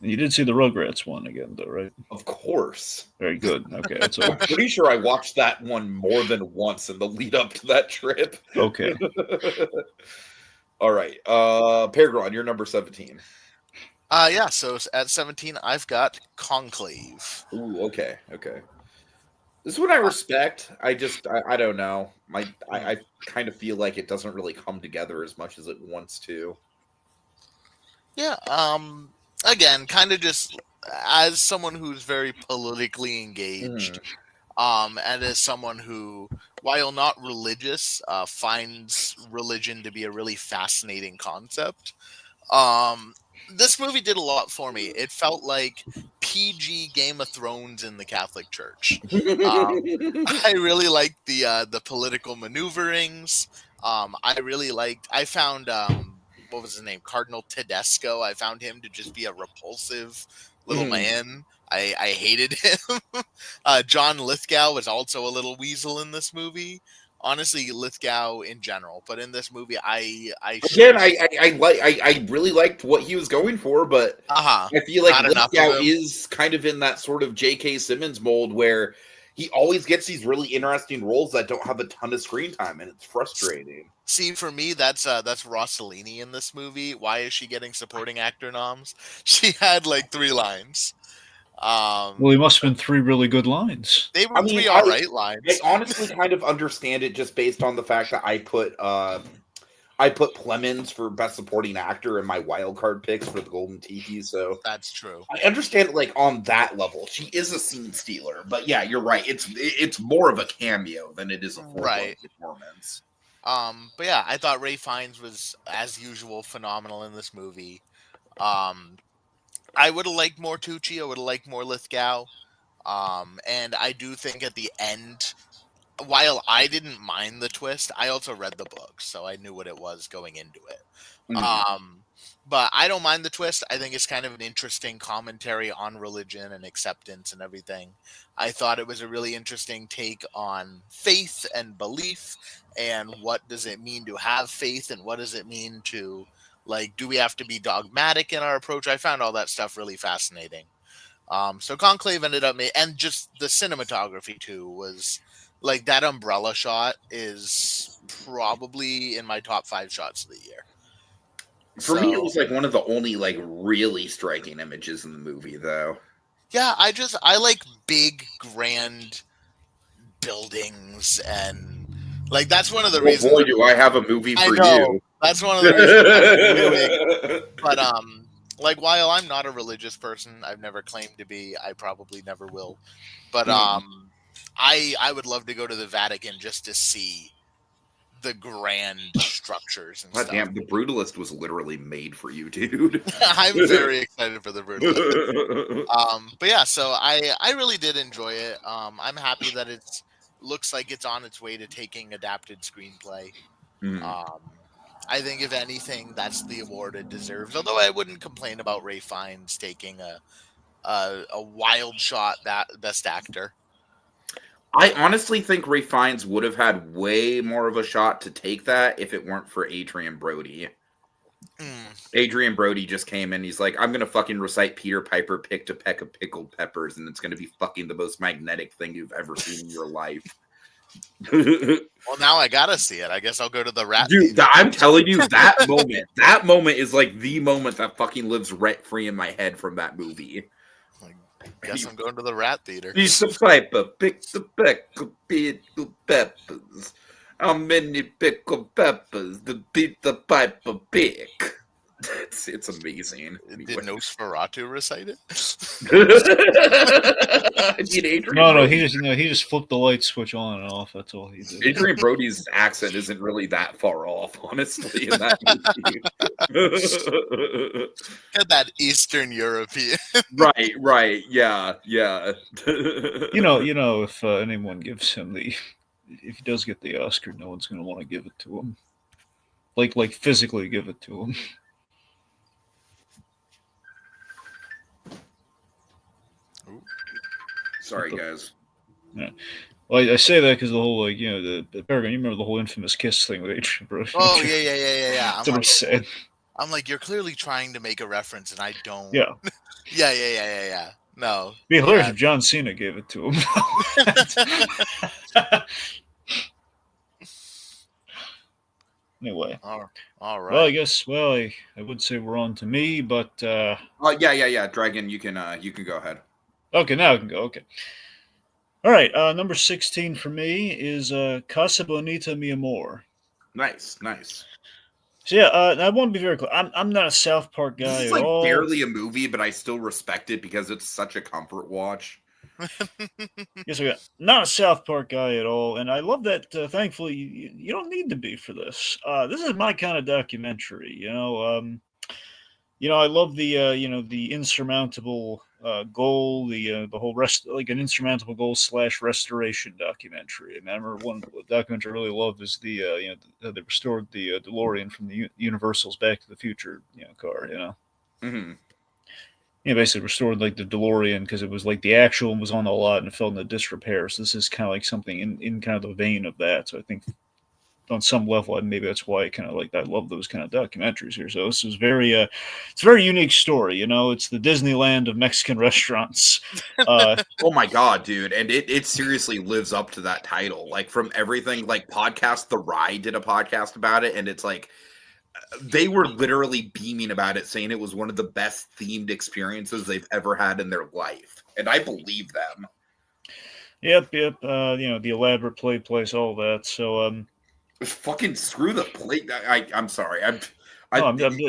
You did see the Rugrats one again, though, right? Of course. Very good. Okay, that's all. I'm pretty sure I watched that one more than once in the lead up to that trip. Okay. All right. PerGron, you're number 17. Yeah, so at 17, I've got Conclave. Ooh, okay. This one I respect. I don't know. I kind of feel like it doesn't really come together as much as it wants to. Yeah, again, kind of just as someone who's very politically engaged, and as someone who, while not religious, finds religion to be a really fascinating concept. This movie did a lot for me. It felt like PG Game of Thrones in the Catholic Church. I really liked the political maneuverings. I found what was his name? Cardinal Tedesco. I found him to just be a repulsive little man. I hated him. John Lithgow was also a little weasel in this movie. Honestly, Lithgow in general, but in this movie, I really liked what he was going for, but I feel like Lithgow is kind of in that sort of J.K. Simmons mold where he always gets these really interesting roles that don't have a ton of screen time, and it's frustrating. See, for me, that's Rossellini in this movie. Why is she getting supporting actor noms? She had like 3 lines. Well, he must have been 3 really good lines. They were 3 all right lines. I honestly kind of understand it just based on the fact that I put Plemons for best supporting actor in my wild card picks for the Golden Tiki. So that's true. I understand it, like on that level. She is a scene stealer, but yeah, you're right. It's more of a cameo than it is a full performance. But yeah, I thought Ralph Fiennes was, as usual, phenomenal in this movie. I would have liked more Tucci. I would have liked more Lithgow. And I do think at the end, while I didn't mind the twist, I also read the book, so I knew what it was going into it. But I don't mind the twist. I think it's kind of an interesting commentary on religion and acceptance and everything. I thought it was a really interesting take on faith and belief, and what does it mean to have faith, and what does it mean to, like, do we have to be dogmatic in our approach? I found all that stuff really fascinating. So Conclave ended up, and just the cinematography too was, like, that umbrella shot is probably in my top 5 shots of the year. For me, it was like one of the only like really striking images in the movie, though. Yeah, I like big, grand buildings, and like that's one of the reasons. Boy, do I have a movie for you. That's one of the reasons. But like, while I'm not a religious person, I've never claimed to be. I probably never will. But I would love to go to the Vatican just to see the grand structures and stuff. Damn, the Brutalist was literally made for you, dude. I'm very excited for the Brutalist. But yeah, so I really did enjoy it. I'm happy that it looks like it's on its way to taking adapted screenplay. I think if anything, that's the award it deserves. Although I wouldn't complain about Ralph Fiennes taking a wild shot that Best Actor. I honestly think Ralph Fiennes would have had way more of a shot to take that if it weren't for Adrian Brody. Adrian Brody just came in. He's like, I'm going to fucking recite Peter Piper picked a peck of pickled peppers, and it's going to be fucking the most magnetic thing you've ever seen in your life. Well, now I gotta see it. I guess I'll go to the rat. Dude, I'm telling you, that moment is like the moment that fucking lives rent free in my head from that movie. Like, guess I'm going to the rat theater. Piece the piper, pick the pickle, pickle peppers. How many pickle peppers to beat the piper pick? It's amazing. Did Nosferatu recite it? I mean, Adrian No, Brody, he just flipped the light switch on and off. That's all he did. Adrian Brody's accent isn't really that far off, honestly, in that movie. Had that Eastern European. Right, yeah. You know, if anyone gives him if he does get the Oscar, no one's going to want to give it to him. Like physically give it to him. Sorry, guys. Yeah. Well, I say that because the whole the PerGron. You remember the whole infamous kiss thing with Adrian Brody? Oh yeah. That's what I'm saying. I'm like, you're clearly trying to make a reference, and I don't. Yeah. Yeah. No. It'd be hilarious if John Cena gave it to him. Anyway. All right. Well, I guess. Well, I would say we're on to me, but. Yeah. Dragon, you can go ahead. Okay, now I can go. Okay. All right. Number 16 for me is Casa Bonita Mi Amor. Nice. So yeah, I want to be very clear. I'm not a South Park guy This is at like all. barely a movie, but I still respect it because it's such a comfort watch. Yes, not a South Park guy at all, and I love that. Thankfully, you don't need to be for this. This is my kind of documentary. I love the the insurmountable goal, the whole like an insurmountable goal / restoration documentary. And I remember one documentary I really loved is they restored the DeLorean from the Universal's Back to the Future car. Mm-hmm. Basically restored like the DeLorean because it was like the actual was on the lot and it fell into disrepair. So this is kind of like something in kind of the vein of that. So I think on some level, and maybe that's why I kind of like I love those kind of documentaries here. So this is it's a very unique story. It's the Disneyland of Mexican restaurants. Oh my god, dude! And it seriously lives up to that title. Like from everything, like podcast, The Ride did a podcast about it, and it's like they were literally beaming about it, saying it was one of the best themed experiences they've ever had in their life, and I believe them. Yep. The elaborate play place, all that. So fucking screw the plate. I'm sorry. I'm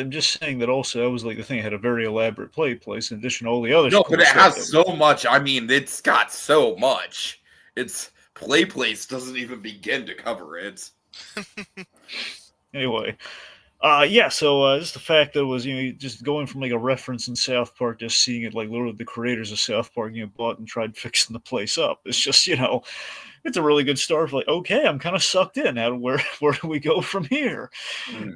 just saying that also that was like the thing. It had a very elaborate play place in addition to all the other. No, but it has so much. I mean, it's got so much. Its play place doesn't even begin to cover it. Anyway. So just the fact that it was, just going from like a reference in South Park, just seeing it like literally the creators of South Park, bought and tried fixing the place up. It's just, it's a really good start. Like, okay, I'm kind of sucked in. Where do we go from here?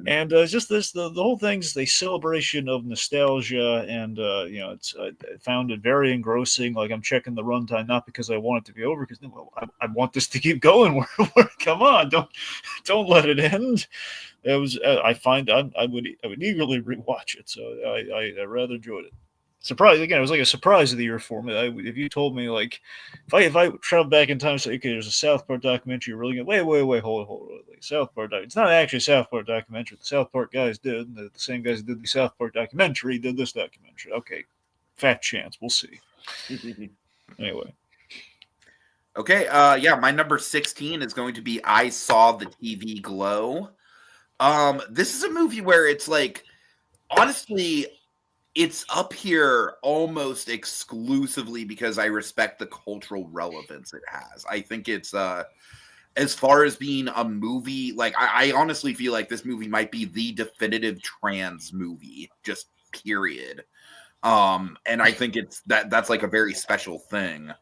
And just the whole thing's the celebration of nostalgia, and I found it very engrossing. Like I'm checking the runtime not because I want it to be over, because I want this to keep going. Come on, don't let it end. It was. I find I would eagerly rewatch it. So I rather enjoyed it. Surprise again! It was like a surprise of the year for me. If you told me like, if I traveled back in time and say, okay, there's a South Park documentary, you're really good. Wait, hold on. Like, South Park it's not actually a South Park documentary. The South Park guys did. The same guys that did the South Park documentary did this documentary. Okay, fat chance. We'll see. Anyway. Okay. My number 16 is going to be I Saw the TV Glow. This is a movie where it's like, honestly, it's up here almost exclusively because I respect the cultural relevance it has. I think it's as far as being a movie, like I honestly feel like this movie might be the definitive trans movie, just period. And I think that's like a very special thing.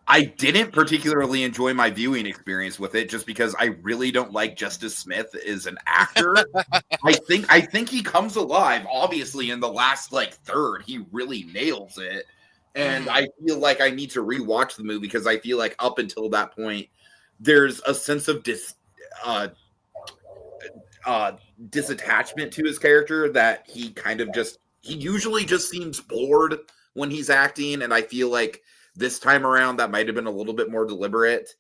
I didn't particularly enjoy my viewing experience with it just because I really don't like Justice Smith as an actor. I think he comes alive, obviously, in the last like third. He really nails it. And I feel like I need to rewatch the movie because I feel like up until that point, there's a sense of disattachment to his character that he usually just seems bored when he's acting. And I feel like This time around, that might have been a little bit more deliberate.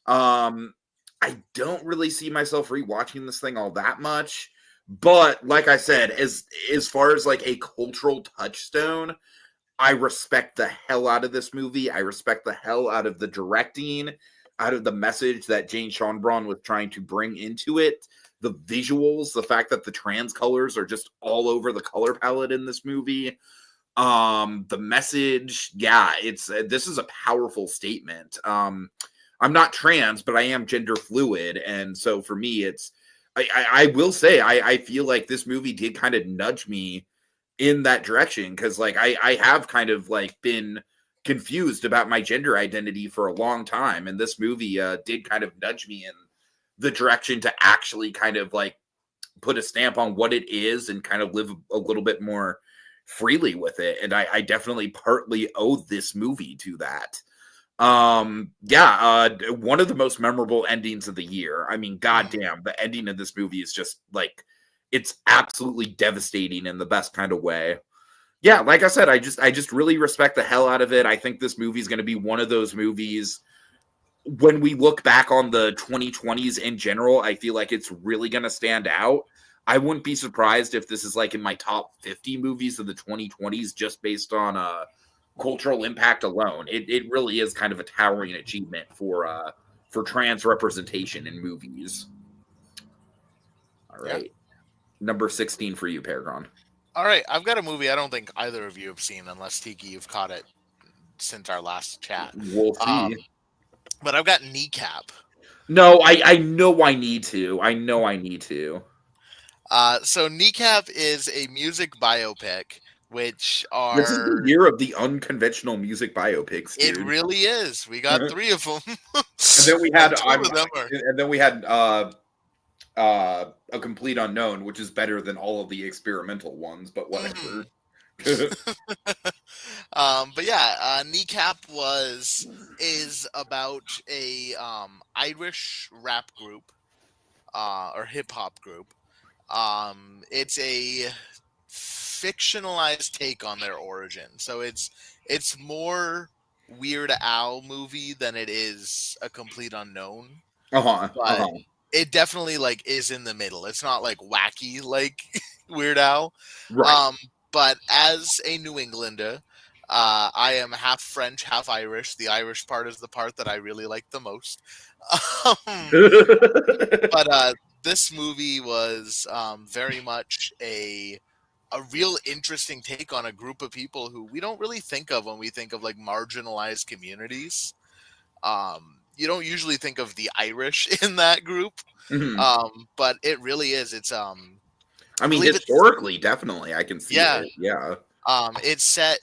I don't really see myself rewatching this thing all that much. But like I said, as far as like a cultural touchstone, I respect the hell out of this movie. I respect the hell out of the directing, out of the message that Jane Schonbraun was trying to bring into it. The visuals, the fact that the trans colors are just all over the color palette in this movie. The message, yeah, it's this is a powerful statement. I'm not trans, but I am gender fluid, and so for me, it's I will say I feel like this movie did kind of nudge me in that direction because like I have kind of like been confused about my gender identity for a long time, and this movie did kind of nudge me in the direction to actually kind of like put a stamp on what it is and kind of live a little bit more freely with it. And I definitely partly owe this movie to that. One of the most memorable endings of the year. I mean, goddamn, the ending of this movie is just like, it's absolutely devastating in the best kind of way. Yeah, like I said, I just really respect the hell out of it. I think this movie is going to be one of those movies when we look back on the 2020s in general, I feel like it's really going to stand out. I wouldn't be surprised if this is like in my top 50 movies of the 2020s just based on cultural impact alone. It really is kind of a towering achievement for trans representation in movies. All right. Yeah. Number 16 for you, PerGron. All right. I've got a movie I don't think either of you have seen, unless Tiki, you've caught it since our last chat. We'll see. But I've got Kneecap. No, I know I need to. I know I need to. So Kneecap is a music biopic, which are... This is the year of the unconventional music biopics, dude. It really is. We got 3 of them. And then we had A Complete Unknown, which is better than all of the experimental ones, but whatever. But yeah, Kneecap is about a Irish rap group or hip hop group. It's a fictionalized take on their origin, so it's more Weird Al movie than it is A Complete Unknown. But it definitely like is in the middle. It's not like wacky like Weird Al. Right. But as a New Englander, I am half French, half Irish. The Irish part is the part that I really like the most. But this movie was very much a real interesting take on a group of people who we don't really think of when we think of like marginalized communities. You don't usually think of the Irish in that group, but it really is. It's I mean, historically, definitely, I can see it. Yeah. It's set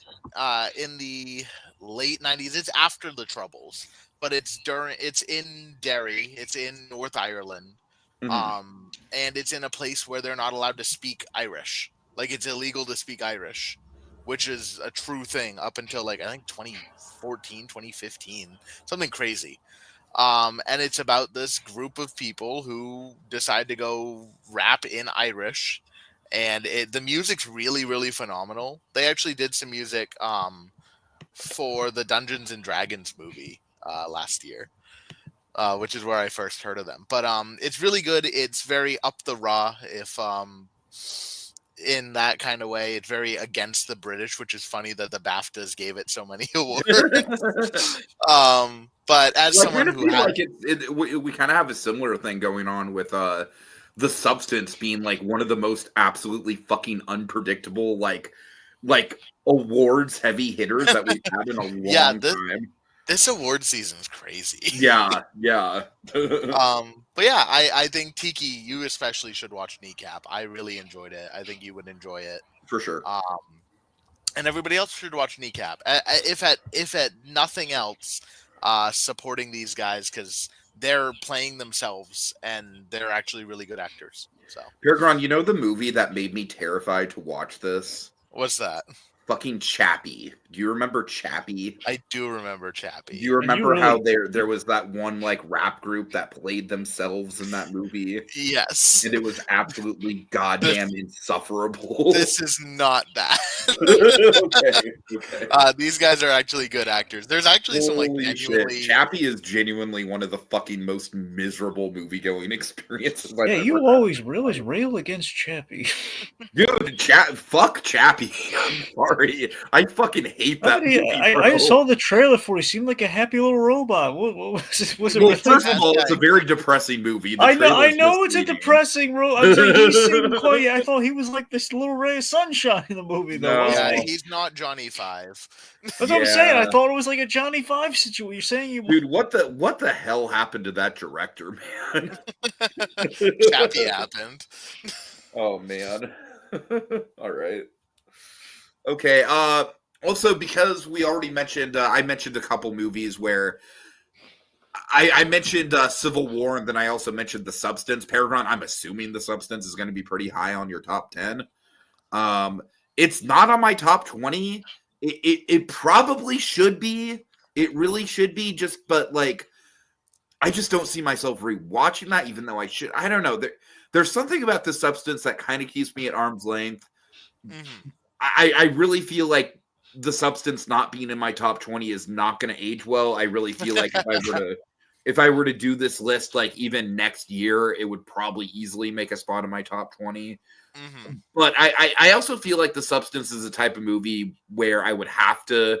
in the late 90s. It's after the Troubles, but it's in Derry. It's in North Ireland. And it's in a place where they're not allowed to speak Irish. Like, it's illegal to speak Irish, which is a true thing up until, like, I think 2014, 2015, something crazy. And it's about this group of people who decide to go rap in Irish. And the music's really, really phenomenal. They actually did some music for the Dungeons and Dragons movie last year, which is where I first heard of them. But it's really good. It's very up the raw, if in that kind of way. It's very against the British, which is funny that the BAFTAs gave it so many awards. But as someone who had... we kind of have a similar thing going on with The Substance being like one of the most absolutely fucking unpredictable like awards heavy hitters that we've had in a long time. This award season's crazy. Yeah. But yeah, I think Tiki, you especially should watch Kneecap. I really enjoyed it. I think you would enjoy it for sure. And everybody else should watch Kneecap. If at nothing else, supporting these guys because they're playing themselves and they're actually really good actors. So, PerGron, you know the movie that made me terrified to watch this? What's that? fucking Chappie. Do you remember Chappie? I do remember Do Chappie. you And you remember how really, there was that one like rap group that played themselves in that movie? Yes. And it was absolutely goddamn This, insufferable. this is not that. Okay. These guys are actually good actors. There's actually some like Holy genuinely. shit. Chappie is genuinely one of the fucking most miserable movie going experiences I've yeah, ever you had. always rail against Chappie. Dude, fuck Chappie. I'm sorry. I fucking hate that movie, I bro. saw the trailer for it. He seemed like a happy little robot. What was it? Was it Well, really? first of all, Hashtag- it's a very depressing movie. The I trailer's know it's a misleading. depressing role. I was like, he seemed quite. I thought he was like this little ray of sunshine in the movie, though, No. wasn't Yeah, he? he's not Johnny Five. That's what I'm saying. I Yeah. thought it was like a Johnny Five situation. You're saying you. Dude, what the hell happened to that director, man? Chappie happened. Oh man. All right. Okay. Also, because we already mentioned, I mentioned a couple movies where I mentioned Civil War, and then I also mentioned The Substance. PerGron, I'm assuming The Substance is going to be pretty high on your top 10. It's not on my top 20. It probably should be. It really should be. But like, I just don't see myself rewatching that, even though I should. I don't know. There's something about The Substance that kind of keeps me at arm's length. Mm-hmm. I really feel like The Substance not being in my top 20 is not going to age well. I really feel like if I were to do this list, like even next year, it would probably easily make a spot in my top 20. Mm-hmm. But I also feel like The Substance is a type of movie where I would have to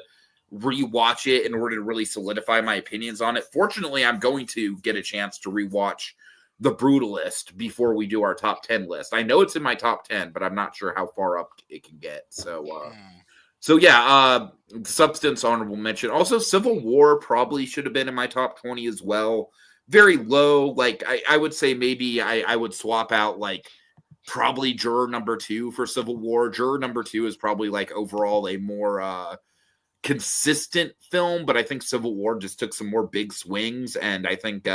rewatch it in order to really solidify my opinions on it. Fortunately, I'm going to get a chance to rewatch The Brutalist before we do our top 10 list. I know it's in my top 10, but I'm not sure how far up it can get. So yeah, Substance honorable mention. Also, Civil War probably should have been in my top 20 as well. Very low. Like I would say maybe I would swap out like probably Juror number 2 for Civil War. Juror number 2 is probably like overall a more consistent film, but I think Civil War just took some more big swings, and I think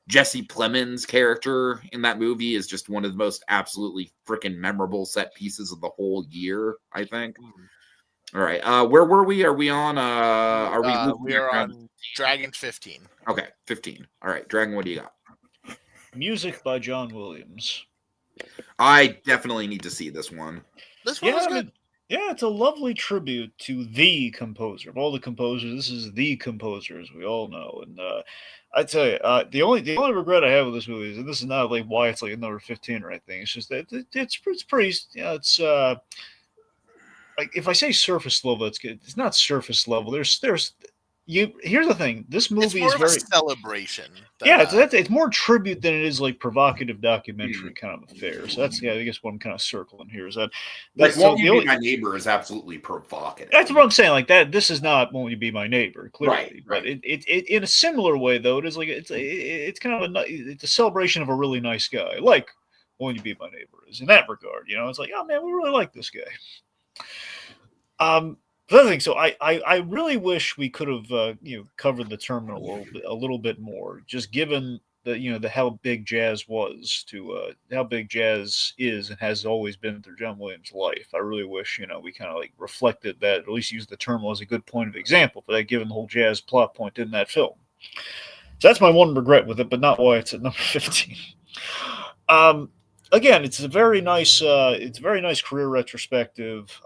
Jesse Plemons' character in that movie is just one of the most absolutely freaking memorable set pieces of the whole year, I think. All right. Where were we? Are we on are we We are on Dragon 15. Okay, 15. All right, Dragon, what do you got? Music by John Williams. I definitely need to see this one. This one was good. Yeah, it's a lovely tribute to the composer. Of all the composers, this is the composer, as we all know. And I tell you, the only regret I have with this movie is, and this is not like why it's like a number 15 or anything. It's just that it's pretty. It's like if I say surface level, it's good. It's not surface level. Here's the thing. This movie It's more is of very a celebration. it's more tribute than it is like provocative documentary kind of affair. So that's I guess what I'm kind of circling here is that like Won't You Be My Neighbor is absolutely provocative. That's what I'm saying. Like that, this is not Won't You Be My Neighbor, clearly, right. But it in a similar way though, it is like it's kind of it's a celebration of a really nice guy, like Won't You Be My Neighbor is in that regard. You know, it's like, oh man, we really like this guy. The other thing, so I really wish we could have covered the terminal a little bit more, just given the how big jazz was to how big jazz is and has always been through John Williams' life. I really wish we kind of like reflected that, at least used the terminal as a good point of example for that, given the whole jazz plot point in that film. So that's my one regret with it, but not why it's at number 15. Again, it's a very nice career retrospective.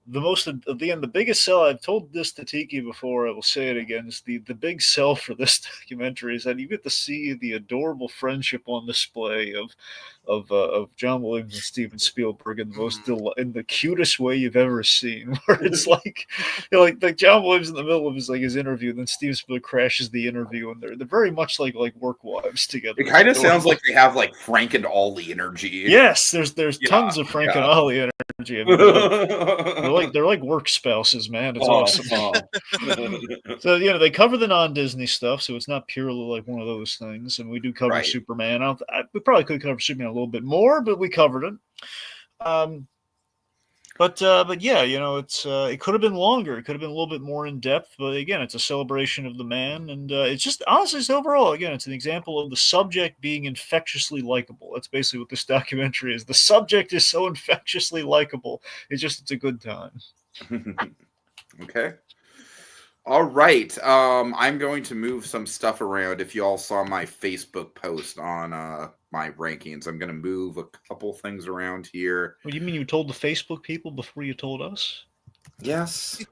The biggest sell, I've told this to Tiki before, I will say it again, is the big sell for this documentary is that you get to see the adorable friendship on display of John Williams and Steven Spielberg in the cutest way you've ever seen, where it's like like John Williams in the middle of his interview, and then Steven Spielberg crashes the interview, and they're very much like work wives together. It kind of sounds like they have like Frank and Ollie energy. Yes, there's tons of Frank and Ollie energy. I mean, they're like work spouses, man. It's awesome. So they cover the non-Disney stuff, so it's not purely like one of those things. And we do cover Superman. We probably could cover Superman a little bit more, but we covered it. But yeah, it could have been longer. It could have been a little bit more in depth. But again, it's a celebration of the man, and it's just honestly, overall, again, it's an example of the subject being infectiously likable. That's basically what this documentary is. The subject is so infectiously likable. It's a good time. Okay. All right. I'm going to move some stuff around. If you all saw my Facebook post on my rankings, I'm going to move a couple things around here. What do you mean you told the Facebook people before you told us? Yes,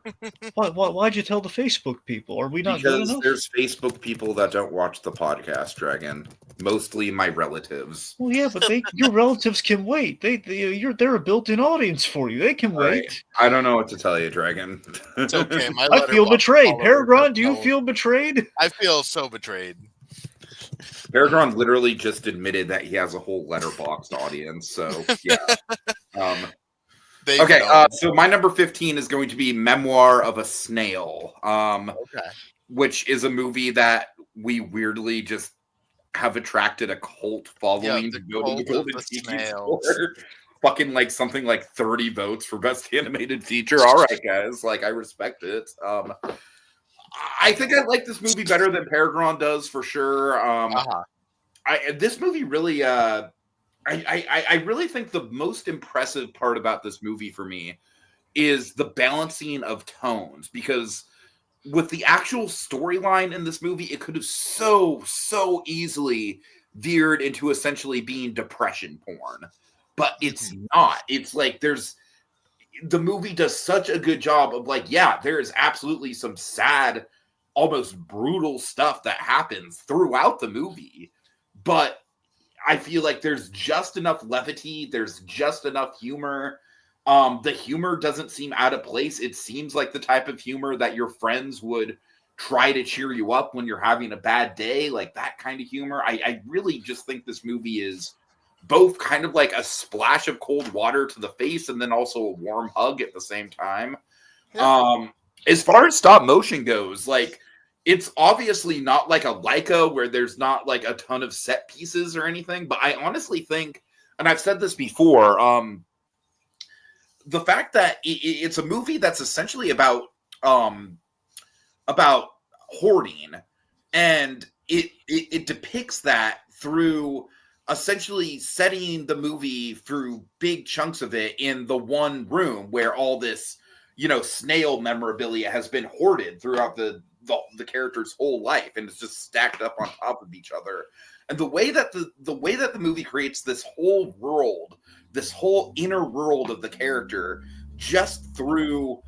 Why'd you tell the Facebook people? Are we not good because enough? there's Facebook people that don't watch the podcast, Dragon. Mostly my relatives. Well, yeah, but your relatives can wait. They're a built-in audience for you. They can All right. wait. I don't know what to tell you, Dragon. It's okay. My I feel letterbox betrayed. followers PerGron, have do you no- feel betrayed? I feel so betrayed. PerGron literally just admitted that he has a whole letterboxed audience. So yeah. They Okay, know. so my number 15 is going to be Memoir of a Snail, Okay. which is a movie that we weirdly just have attracted a cult following the to go to the cult of Golden the Tiki snails. Store. Fucking like something like 30 votes for best animated feature. All right, guys, like I respect it. I think I like this movie better than PerGron does for sure. This movie really I really think the most impressive part about this movie for me is the balancing of tones, because with the actual storyline in this movie, it could have so easily veered into essentially being depression porn, but it's not. It's like the movie does such a good job of like, yeah, there is absolutely some sad, almost brutal stuff that happens throughout the movie, but I feel like there's just enough levity. There's just enough humor. The humor doesn't seem out of place. It seems like the type of humor that your friends would try to cheer you up when you're having a bad day, like that kind of humor. I really just think this movie is both kind of like a splash of cold water to the face and then also a warm hug at the same time. Yeah. As far as stop motion goes, like, it's obviously not like a Leica where there's not like a ton of set pieces or anything, but I honestly think, and I've said this before, the fact that it's a movie that's essentially about hoarding, and it depicts that through essentially setting the movie through big chunks of it in the one room where all this, snail memorabilia has been hoarded throughout the character's whole life, and it's just stacked up on top of each other. And the way that the movie creates this whole world, this whole inner world of the character, just through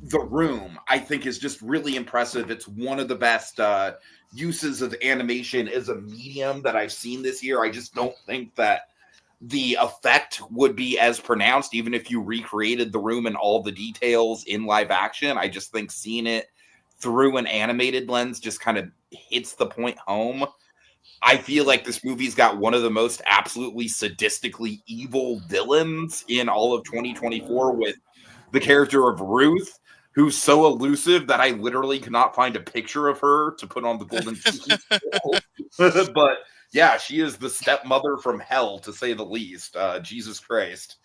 the room, I think is just really impressive. It's one of the best uses of animation as a medium that I've seen this year. I just don't think that the effect would be as pronounced even if you recreated the room and all the details in live action. I just think seeing it through an animated lens just kind of hits the point home. I feel like this movie's got one of the most absolutely sadistically evil villains in all of 2024, with the character of Ruth, who's so elusive that I literally cannot find a picture of her to put on the Golden Tiki scroll. But yeah, she is the stepmother from hell, to say the least. Jesus Christ.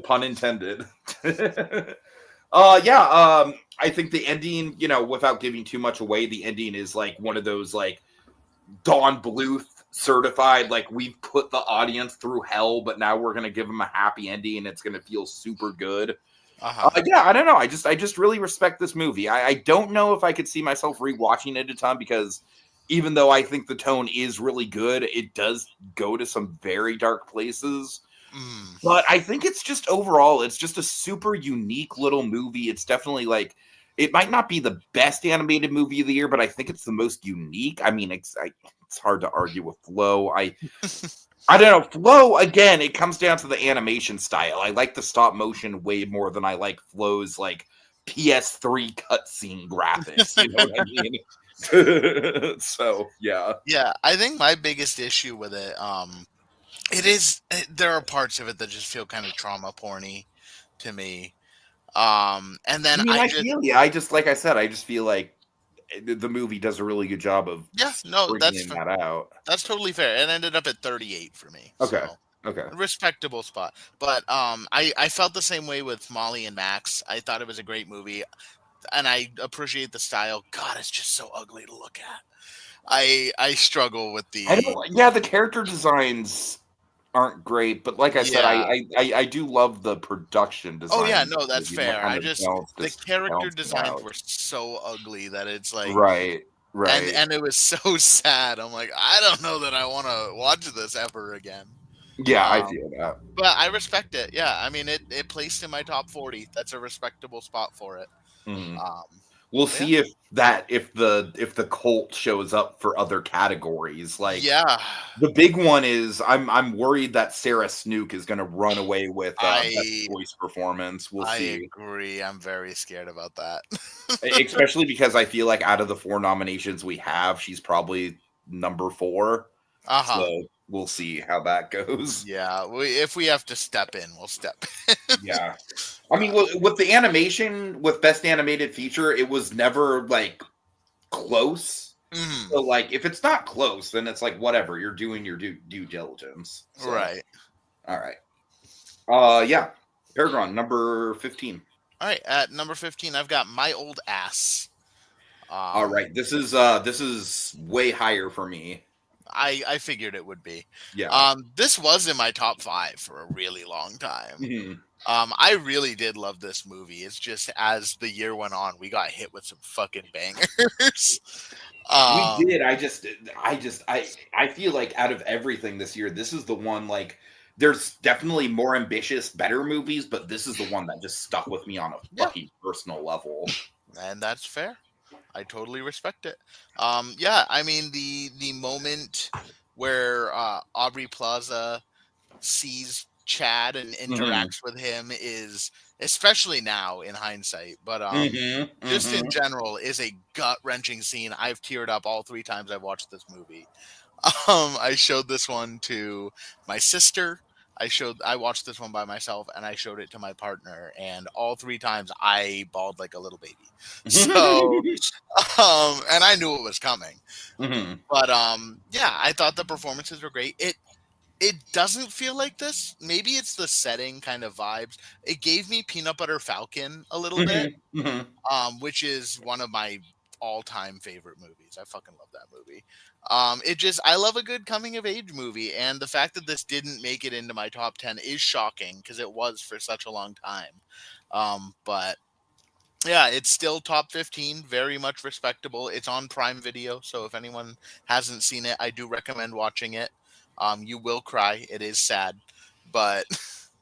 Pun intended. I think the ending, without giving too much away, the ending is like one of those like Dawn Bluth certified, like, we've put the audience through hell, but now we're gonna give them a happy ending and it's gonna feel super good. I don't know. I just really respect this movie. I don't know if I could see myself rewatching it a ton, because even though I think the tone is really good, it does go to some very dark places. But I think it's just overall, it's just a super unique little movie. It's definitely like, it might not be the best animated movie of the year, but I think it's the most unique. I mean, it's hard to argue with Flow. I don't know. Flow, again, it comes down to the animation style. I like the stop motion way more than I like Flow's like PS3 cutscene graphics. You know what I mean? So yeah. Yeah, I think my biggest issue with it, there are parts of it that just feel kind of trauma porny to me. And then I feel, I just, like I said, I just feel like the movie does a really good job of bringing that out. That's totally fair. It ended up at 38 for me. Okay. So, okay. respectable spot. But I felt the same way with Molly and Max. I thought it was a great movie, and I appreciate the style. God, it's just so ugly to look at. I struggle with the. The character designs aren't great, but like I said, Yeah. I do love the production design. Oh yeah, no, that's You know, like fair. how I much just balance the just character balancing designs out. were so ugly that it's like Right, right. and it was so sad. I'm like, I don't know that I want to watch this ever again. Yeah, I Um, feel that. but I respect it. Yeah, I mean it placed in my top 40. That's a respectable spot for it. Mhm. Um, We'll yeah. see if the cult shows up for other categories. Like Yeah. the big one is I'm worried that Sarah Snook is going to run away with best I voice performance. We'll see. agree. I'm very scared about that. Especially because I feel like out of the 4 nominations we have, she's probably number 4. Uh-huh. So we'll see how that goes. Yeah, if we have to step in, we'll step in. Yeah. I mean, with the animation, with best animated feature, it was never like close. Mhm. So like, if it's not close, then it's like whatever. You're doing your due diligence. So, Right. All right. Yeah. PerGron number 15. All right. At number 15, I've got My Old Ass. All right. This is way higher for me. I figured it would be. Yeah. This was in my top 5 for a really long time. Mhm. I really did love this movie. It's just as the year went on, we got hit with some fucking bangers. We did. I feel like out of everything this year, this is the one. Like, there's definitely more ambitious, better movies, but this is the one that just stuck with me on a fucking personal level. And that's fair. I totally respect it. Yeah, I mean the moment where Aubrey Plaza sees Chad and interacts with him is, especially now in hindsight, but just in general, is a gut-wrenching scene. I've teared up all 3 times I've watched this movie. I showed this one to my sister. I watched this one by myself, and I showed it to my partner, and all 3 times I bawled like a little baby. So, and I knew it was coming. But yeah, I thought the performances were great. It doesn't feel like this. Maybe it's the setting kind of vibes. It gave me Peanut Butter Falcon a little bit, which is one of my all-time favorite movies. I fucking love that movie. I love a good coming of age movie, and the fact that this didn't make it into my top 10 is shocking because it was for such a long time. But yeah, it's still top 15, very much respectable. It's on Prime Video, so if anyone hasn't seen it, I do recommend watching it. You will cry. It is sad, but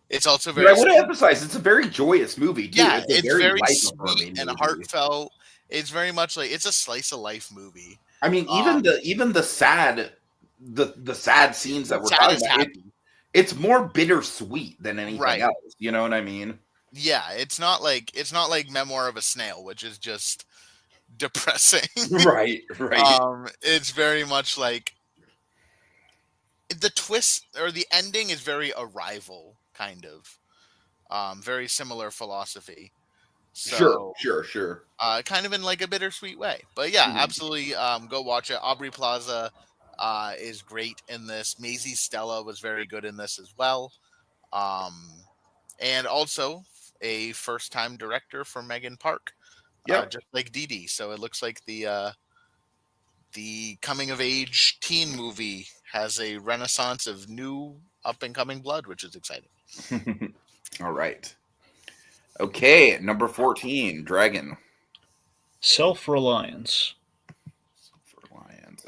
it's also very. But I want to emphasize it's a very joyous movie too. Yeah, It's a very sweet and movie. heartfelt. It's very much like it's a slice of life movie. I mean, even the sad scenes that we're talking about, it's more bittersweet than anything else. You know what I mean? Yeah, it's not like Memoir of a Snail, which is just depressing. Right. It's very much like the twist or the ending is very Arrival kind of. Very similar philosophy. So, sure. Kind of in like a bittersweet way, but yeah, absolutely. Go watch it. Aubrey Plaza is great in this. Maisie Stella was very good in this as well. And also a first-time director for Megan Park. Just like Dee Dee. So it looks like the coming-of-age teen movie has a renaissance of new up-and-coming blood, which is exciting. All right. Okay, number 14, Dragon. Self-Reliance.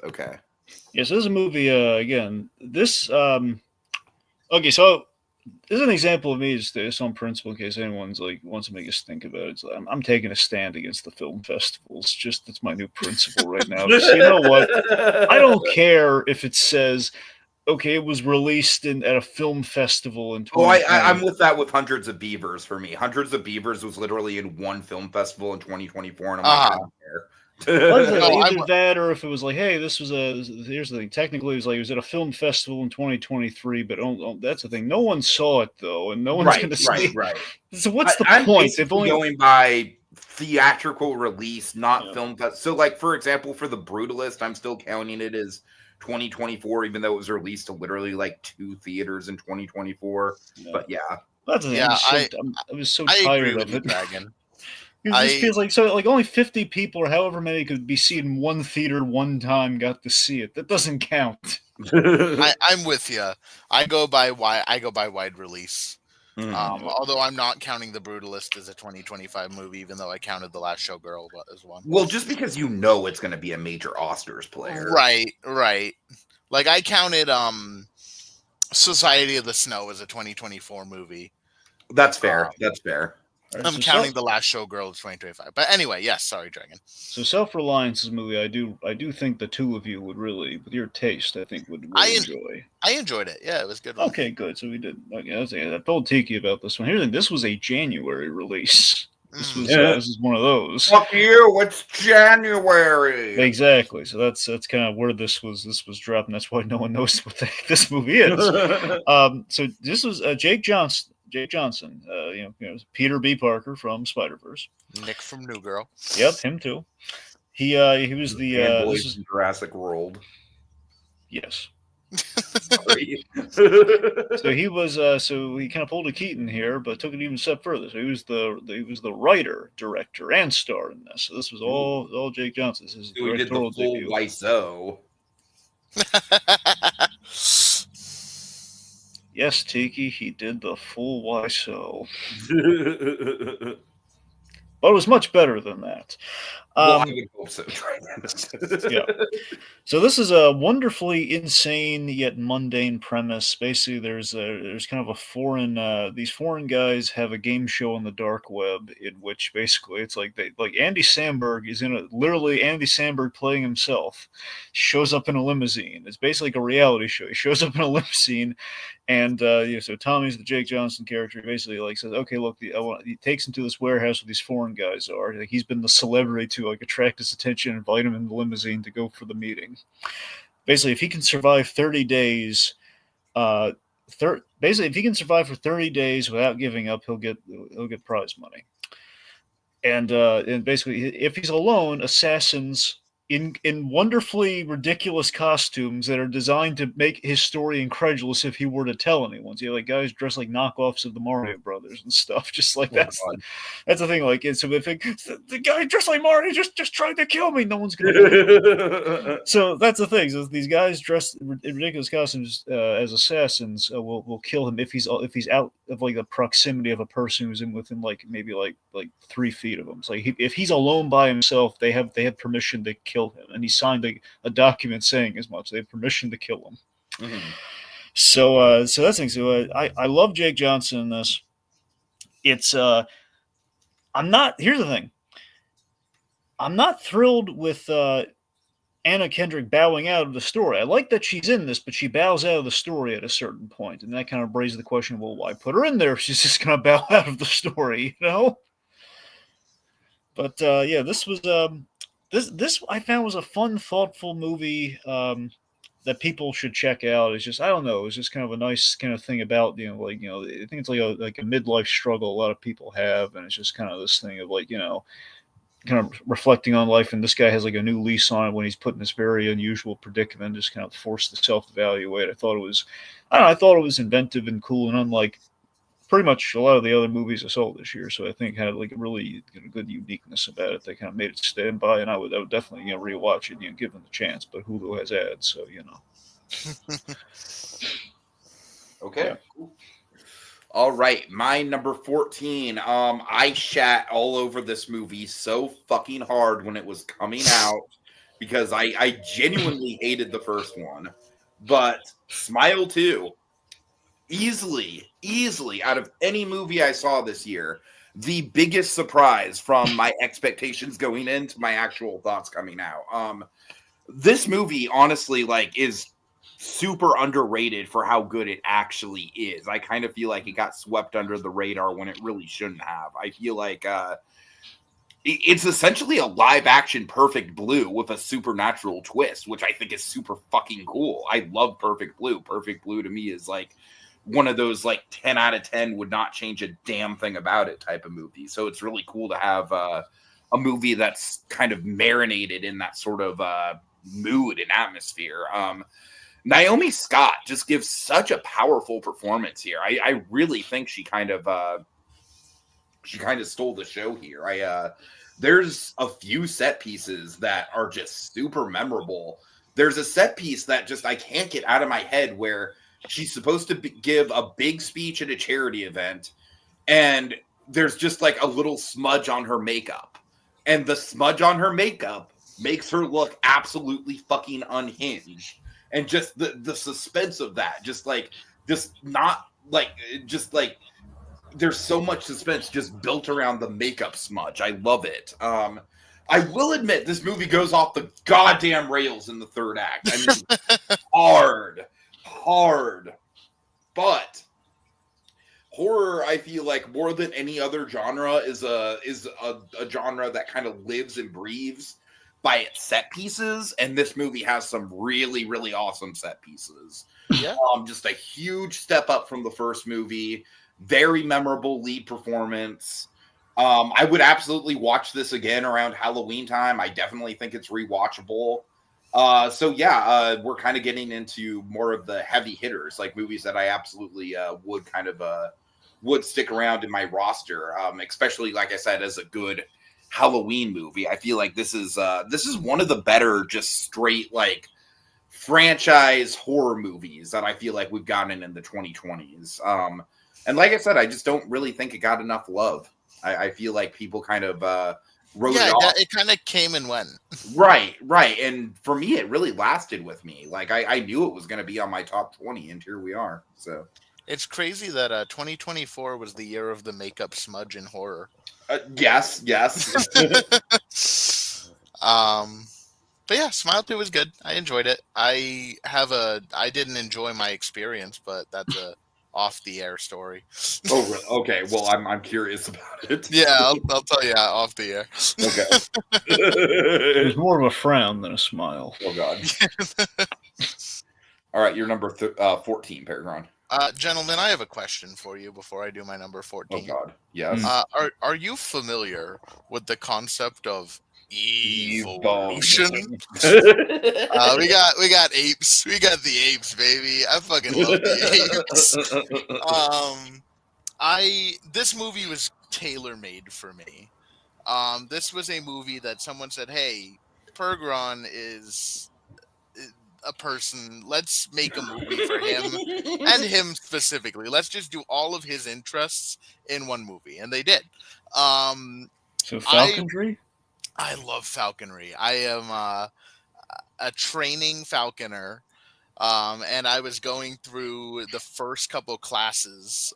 Okay. Yes, this is a movie. Again, this. Okay, so this is an example of me. It's on principle, in case anyone's like wants to make us think about it. It's like, I'm taking a stand against the film festivals. That's my new principle right now. So you know what? I don't care if it says, okay, it was released at a film festival in 2020. I'm with that with Hundreds of Beavers for me. Hundreds of Beavers was literally in one film festival in 2024, and I'm like, I don't care. Either that, or if it was like, hey, here's the thing. Technically, it was at a film festival in 2023, but that's the thing. No one saw it though, and no one's going to see. Right. So what's the point? If only going by theatrical release, not film. So, like for example, for The Brutalist, I'm still counting it as 2024, even though it was released to literally like 2 theaters in 2024. Yeah. But yeah, that's I was so tired of it. Dragon. It just feels like only 50 people or however many could be seen in one theater one time got to see it. That doesn't count. I'm with you. I go by wide release. Although I'm not counting The Brutalist as a 2025 movie, even though I counted The Last Showgirl as one. Well, just because you know it's going to be a major Oscars player. Right. Like I counted Society of the Snow as a 2024 movie. That's fair. That's fair. Right, I'm counting The Last Showgirl as 2025. But anyway, yes, sorry, Dragon. So Self-Reliance is a movie I do think the two of you would really, with your taste, I think would really enjoy. I enjoyed it. Yeah, it was a good one. Okay, good. So we did. Okay, I told Tiki about this one. Here's the thing, this was a January release. This is one of those. Fuck you! It's January. Exactly. So that's kind of where this was dropping. That's why no one knows what this movie is. So this was Jake Johnson. Peter B. Parker from Spider-Verse. Nick from New Girl. Yep, him too. He was the fanboy from Jurassic World. Yes. So he was so he kind of pulled a Keaton here, but took it even a step further. So he was the writer, director, and star in this. So this was all Jake Johnson's. His directorial debut. YSO. Yes, Tiki, he did the full YSO. But it was much better than that. Well, I would hope so. Yeah. So this is a wonderfully insane yet mundane premise. Basically, there's kind of a these foreign guys have a game show on the dark web in which basically it's like Andy Samberg is literally Andy Samberg playing himself, shows up in a limousine. It's basically like a reality show. He shows up in a limousine. And so Tommy's the Jake Johnson character. He basically says, "Okay, look, he takes him to this warehouse where these foreign guys are. Like, he's been the celebrity to attract his attention, invite him in the limousine to go for the meeting. Basically, if he can survive 30 days, if he can survive for 30 days without giving up, he'll get prize money. And basically, if he's alone, assassins." In wonderfully ridiculous costumes that are designed to make his story incredulous if he were to tell anyone. So, guys dressed like knockoffs of the Mario Brothers and stuff, just like that's the thing. So if the guy dressed like Mario just tried to kill me, no one's gonna. So that's the thing. So these guys dressed in ridiculous costumes as assassins will kill him if he's out of the proximity of a person who's within maybe 3 feet of him. So if he's alone by himself, they have permission to kill him, and he signed a document saying as much. They have permission to kill him. Mm-hmm. So that's the thing. So I love Jake Johnson in this. It's I'm not. Here's the thing. I'm not thrilled with Anna Kendrick bowing out of the story. I like that she's in this, but she bows out of the story at a certain point, and that kind of raises the question: well, why put her in there if she's just going to bow out of the story? But this was. This I found was a fun, thoughtful movie that people should check out. It's just, I don't know, it's just kind of a nice kind of thing about I think it's like a midlife struggle a lot of people have, and it's just kind of this thing of kind of reflecting on life. And this guy has a new lease on it when he's put in this very unusual predicament, just kind of forced to self-evaluate. I thought it was inventive and cool and unlike pretty much a lot of the other movies I saw this year. So I think it had a really good uniqueness about it. They kind of made it stand by, and I would definitely rewatch it, give them the chance. But Hulu has ads, so Okay. Yeah. Cool. All right, my number 14. I shat all over this movie so fucking hard when it was coming out because I genuinely hated the first one, but Smile 2. Easily out of any movie I saw this year, the biggest surprise from my expectations going into my actual thoughts coming out. This movie honestly is super underrated for how good it actually is. I kind of feel like it got swept under the radar when it really shouldn't have. I feel like it's essentially a live action Perfect Blue with a supernatural twist, which I think is super fucking cool. I love Perfect Blue. Perfect Blue to me is one of those 10 out of 10 would not change a damn thing about it type of movie. So it's really cool to have a movie that's kind of marinated in that sort of mood and atmosphere. Naomi Scott just gives such a powerful performance here. I really think she kind of stole the show here. There's a few set pieces that are just super memorable. there's a set piece that just I can't get out of my head where she's supposed to give a big speech at a charity event, and there's just like a little smudge on her makeup, and the smudge on her makeup makes her look absolutely fucking unhinged, and just the suspense of that, just not like just like there's so much suspense just built around the makeup smudge. I love it. I will admit this movie goes off the goddamn rails in the third act. I mean, hard, but horror, I feel like more than any other genre is a genre that kind of lives and breathes by its set pieces, and this movie has some really, really awesome set pieces. Yeah. Just a huge step up from the first movie. Very memorable lead performance. I would absolutely watch this again around Halloween time. I definitely think it's rewatchable. So yeah, we're kind of getting into more of the heavy hitters, like movies that I absolutely would kind of would stick around in my roster, especially like I said, as a good Halloween movie. I feel like this is one of the better just straight like franchise horror movies that I feel like we've gotten in the 2020s. And like I said, I just don't really think it got enough love. I feel like people kind of wrote it off. It kind of came and went. Right. And for me, it really lasted with me. Like I knew it was going to be on my top 20, and here we are. So it's crazy that 2024 was the year of the makeup smudge in horror. Yes. But yeah, Smile 2 was good. I enjoyed it. I didn't enjoy my experience, but that's a off the air story. Oh, really? Okay. Well, I'm curious about it. Yeah, I'll tell you off the air. Okay. It was more of a frown than a smile. Oh God. All right, you're number 14, PerGron. Gentlemen, I have a question for you before I do my number 14. Oh God. Yes. Are you familiar with the concept of evolution? We got apes. We got the apes, baby. I fucking love the apes. This movie was tailor-made for me. This was a movie that someone said, "Hey, PerGron is a person. Let's make a movie for him and him specifically. Let's just do all of his interests in one movie," and they did. So falconry. I love falconry. I am a training falconer, and I was going through the first couple classes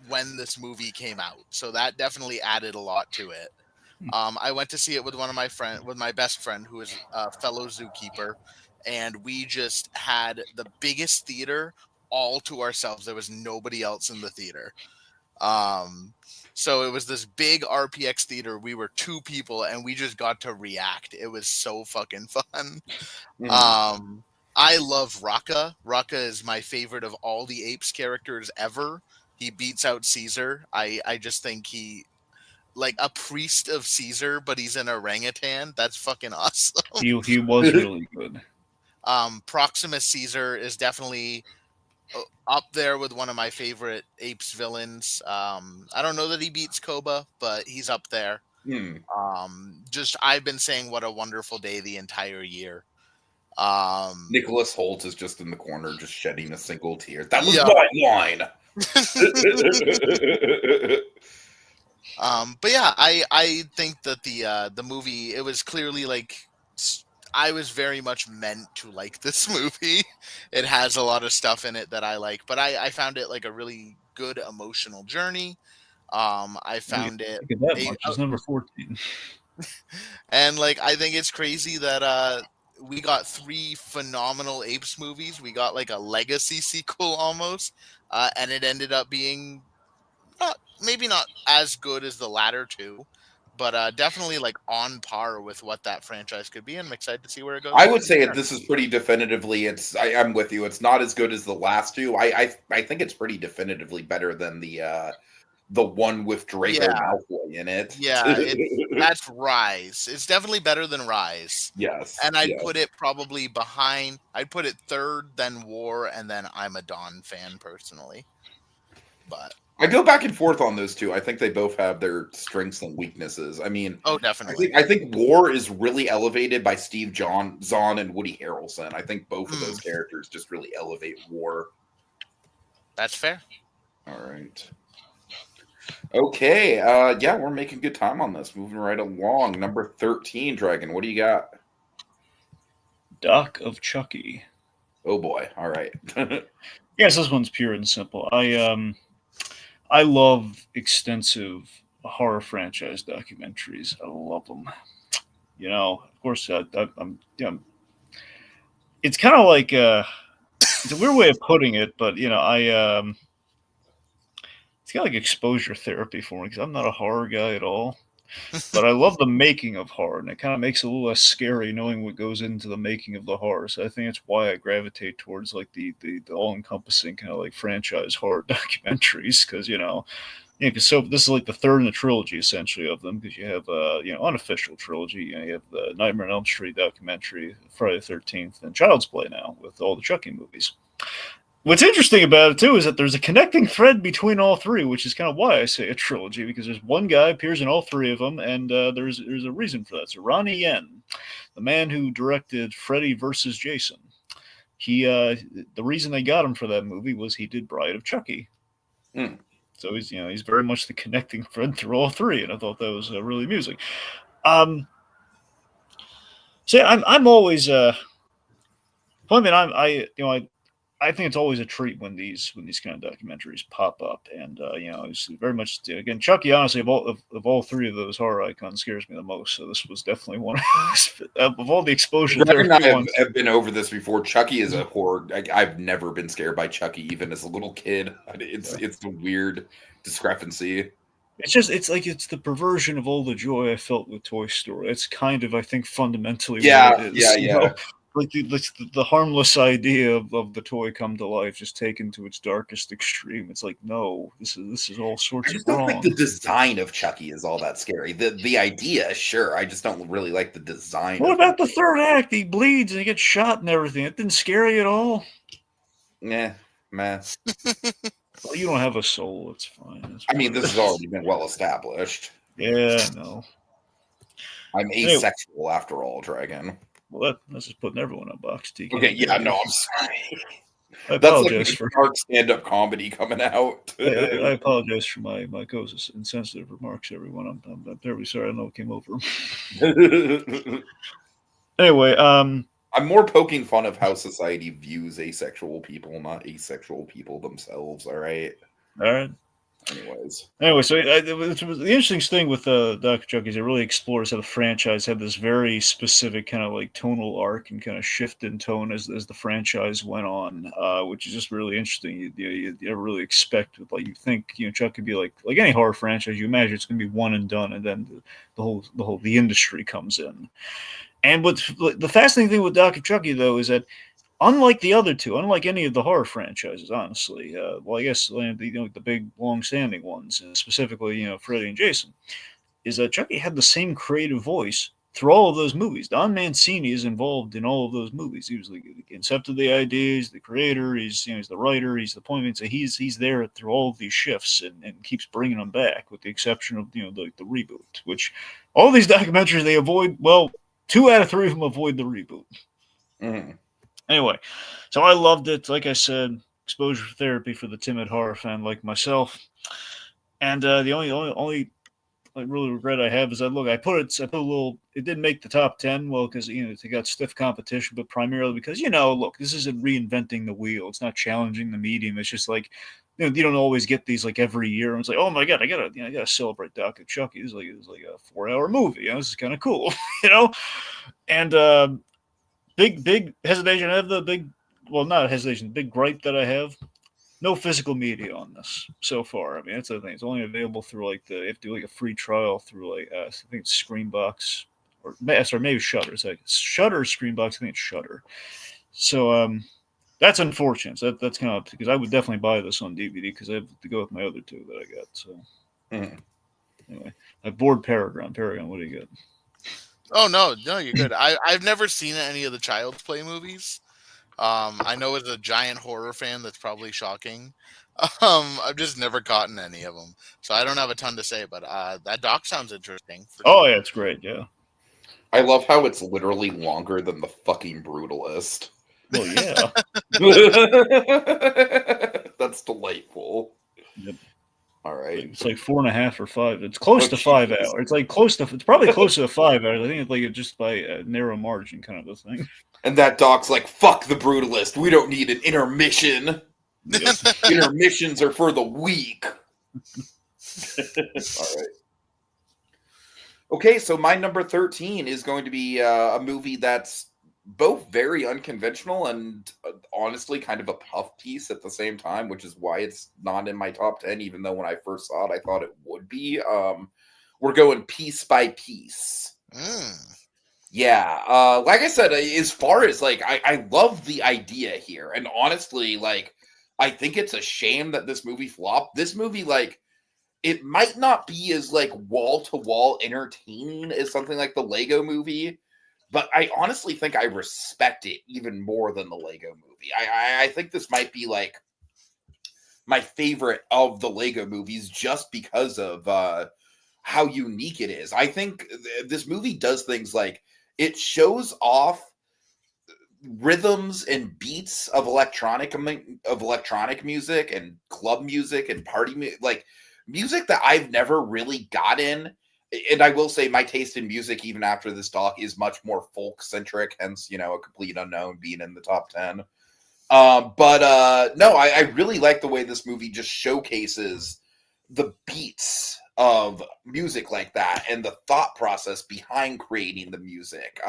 when this movie came out, so that definitely added a lot to it. I went to see it with my best friend, who is a fellow zookeeper, and we just had the biggest theater all to ourselves. There was nobody else in the theater. So it was this big RPX theater. We were 2 people, and we just got to react. It was so fucking fun. I love Raka. Raka is my favorite of all the apes characters ever. He beats out Caesar. I just think he, like a priest of Caesar, but he's an orangutan. That's fucking awesome. He was really good. Proximus Caesar is definitely up there with one of my favorite apes villains. I don't know that he beats Koba, but he's up there. I've been saying what a wonderful day the entire year. Nicholas Holt is just in the corner, just shedding a single tear. That was my line. But yeah, I think that the movie, it was clearly like, I was very much meant to like this movie. It has a lot of stuff in it that I like, but I found it like a really good emotional journey. I found it that much. It's number 14. And like, I think it's crazy that we got 3 phenomenal apes movies. We got like a legacy sequel almost, and it ended up being maybe not as good as the latter 2, but definitely like on par with what that franchise could be. And I'm excited to see where it goes. I would say this is pretty definitively. I'm with you. It's not as good as the last 2. I think it's pretty definitively better than the one with Draco Malfoy in it. Yeah, that's Rise. It's definitely better than Rise. Yes, and I'd put it probably behind. I'd put it 3rd, then War, and then I'm a Dawn fan personally. But I go back and forth on those two. I think they both have their strengths and weaknesses. I mean, Oh, I definitely. think War is really elevated by Steve Zahn and Woody Harrelson. I think both of those characters just really elevate War. That's fair. All right. Okay. Yeah, we're making good time on this. Moving right along. Number 13, Dragon. What do you got? Doc of Chucky. Oh boy. All right. Yes, this one's pure and simple. I love extensive horror franchise documentaries. I love them. You know, of course, I'm. It's kind of like it's a weird way of putting it, but it's kind of like exposure therapy for me because I'm not a horror guy at all. But I love the making of horror, and it kind of makes it a little less scary knowing what goes into the making of the horror. So I think that's why I gravitate towards like the all-encompassing kind of like franchise horror documentaries because because so this is like the third in the trilogy essentially of them because you have unofficial trilogy. You have the Nightmare on Elm Street documentary, Friday the 13th, and Child's Play now with all the Chucky movies. What's interesting about it too is that there's a connecting thread between all three, which is kind of why I say a trilogy because there's one guy appears in all three of them, and there's a reason for that. So Ronnie Yen, the man who directed Freddy versus Jason, the reason they got him for that movie was he did Bride of Chucky. So he's very much the connecting thread through all three, and I thought that was really amusing. So I'm always I think it's always a treat when these kind of documentaries pop up, and it's very much again Chucky. Honestly, of all three of those horror icons, scares me the most. So this was definitely one of all the exposure Greg and I ones. have been over this before. Chucky is a horror. I've never been scared by Chucky, even as a little kid. It's the weird discrepancy. It's the perversion of all the joy I felt with Toy Story. It's kind of I think fundamentally what it is. Yeah. Like the harmless idea of the toy come to life just taken to its darkest extreme. It's like, no, this is all sorts of wrong. Like the design of Chucky is all that scary. The idea, sure. I just don't really like the design. What about the third act? He bleeds and he gets shot and everything. It didn't scare you at all. Yeah, man. Well, you don't have a soul. It's fine. I mean, this has already been well established. Yeah, I know. I'm asexual after all, Dragon. Well, that's just putting everyone in a box, Tiki. Okay, yeah, no, I'm sorry. I apologize for dark stand-up comedy coming out. I apologize for my closest insensitive remarks, everyone. I'm terribly sorry. I know it came over. Anyway, I'm more poking fun of how society views asexual people, not asexual people themselves. All right. Anyway, so the interesting thing with Dr. Chucky is it really explores how the franchise had this very specific kind of like tonal arc and kind of shift in tone as the franchise went on, which is just really interesting. You never really expect with like you think Chuck could be like any horror franchise. You imagine it's going to be one and done, and then the industry comes in. And what's the fascinating thing with Dr. Chucky though is that, unlike the other two, unlike any of the horror franchises, honestly, I guess the big long-standing ones, specifically Freddy and Jason, is that Chucky had the same creative voice through all of those movies. Don Mancini is involved in all of those movies. He was the incepted the ideas, the creator. He's the writer. He's the point man. So he's there through all of these shifts and keeps bringing them back, with the exception of the reboot, which all these documentaries they avoid. Well, 2 out of 3 of them avoid the reboot. Mm-hmm. Anyway, so I loved it. Like I said, exposure therapy for the timid horror fan like myself. And the only really regret I have is that I put a little. It didn't make the top 10. Well, because it got stiff competition, but primarily because this isn't reinventing the wheel. It's not challenging the medium. It's just like you don't always get these like every year. And it's like, oh my god, I gotta celebrate Doc and Chucky. It's like a 4-hour movie. This is kind of cool, And big hesitation. I have not hesitation. Big gripe that I have. No physical media on this so far. I mean, that's the thing. It's only available through you have to do a free trial through I think it's Screenbox or maybe Shudder. It's like Shudder or Screenbox. I think it's Shudder. So that's unfortunate. So that's kind of because I would definitely buy this on DVD because I have to go with my other two that I got. So anyway, I bored PerGron. PerGron, what do you got? Oh no, you're good. I've never seen any of the Child's Play movies. I know as a giant horror fan, that's probably shocking. I've just never gotten any of them, so I don't have a ton to say. But that doc sounds interesting. For Oh sure. yeah, it's great. Yeah. I love how it's literally longer than the fucking Brutalist. Well, yeah. That's delightful. Yep. All right. It's like 4.5 or 5. It's close to 5 Jesus. hours. It's like close to. It's probably close to 5 hours. I think it's like just by a narrow margin, kind of a thing. And that doc's like, "Fuck the Brutalist. We don't need an intermission. Yep. Intermissions are for the weak." All right. Okay, so my number 13 is going to be a movie that's both very unconventional and honestly kind of a puff piece at the same time, which is why it's not in my top 10, even though when I first saw it, I thought it would be. We're going piece by piece. Yeah, like I said, as far as like, I love the idea here. And honestly, like, I think it's a shame that this movie flopped. This movie, like, it might not be as like wall to wall entertaining as something like the Lego movie, but I honestly think I respect it even more than the Lego movie. I think this might be like my favorite of the Lego movies just because of how unique it is. I think this movie does things like it shows off rhythms and beats of electronic music and club music and party music, like music that I've never really gotten. And I will say my taste in music, even after this talk, is much more folk centric, hence, A Complete Unknown being in the top 10. But no, I really like the way this movie just showcases the beats of music like that and the thought process behind creating the music.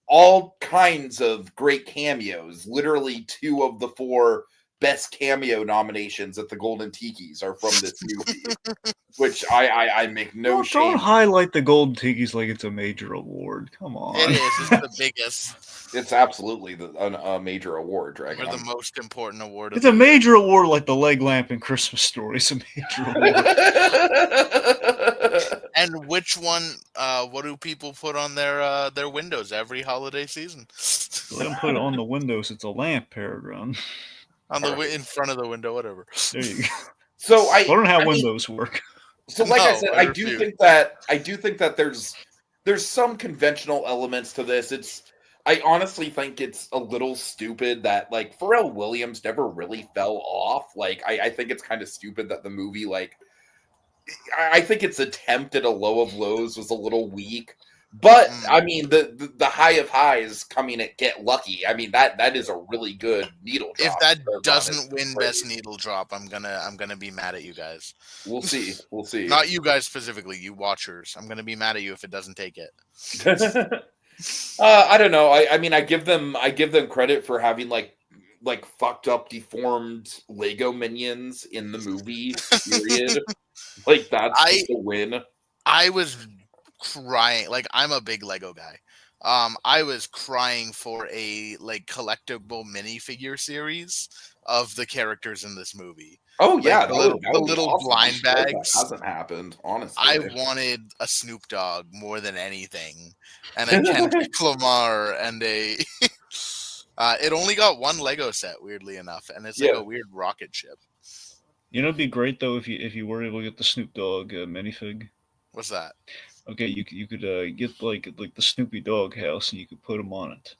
All kinds of great cameos. Literally 2 of the 4 best cameo nominations at the Golden Tikis are from this movie, which I make no shame. Don't highlight the Golden Tikis like it's a major award. Come on. It is. It's the biggest. It's absolutely a major award, Dragon. Or the most important award. It's a major award like the leg lamp in Christmas Story. It's a major award. And which one? What do people put on their windows every holiday season? They don't put it on the windows. It's a lamp, PerGron. On the in front of the window, whatever. There you go. So I don't know how windows work. So, like I said, I do think that there's some conventional elements to this. I honestly think it's a little stupid that like Pharrell Williams never really fell off. Like I think it's kind of stupid that the movie, like, I think its attempt at a low of lows was a little weak. But I mean, the high of highs coming at Get Lucky. I mean that is a really good needle drop. If that doesn't win best needle drop, I'm gonna be mad at you guys. We'll see. Not you guys specifically, you watchers. I'm gonna be mad at you if it doesn't take it. I don't know. I mean, I give them credit for having like fucked up, deformed Lego minions in the movie. Period. Like that's just a win. I was crying. Like, I'm a big Lego guy. I was crying for a like collectible minifigure series of the characters in this movie. Oh yeah, like, the little awesome. Blind bags. That hasn't happened, honestly. I wanted a Snoop Dogg more than anything, and a Kendrick Lamar, and a. It only got 1 Lego set, weirdly enough, and it's like a weird rocket ship. You know, it'd be great though if you were able to get the Snoop Dogg minifig. What's that? Okay, you could get like the Snoopy Dog house, and you could put him on it.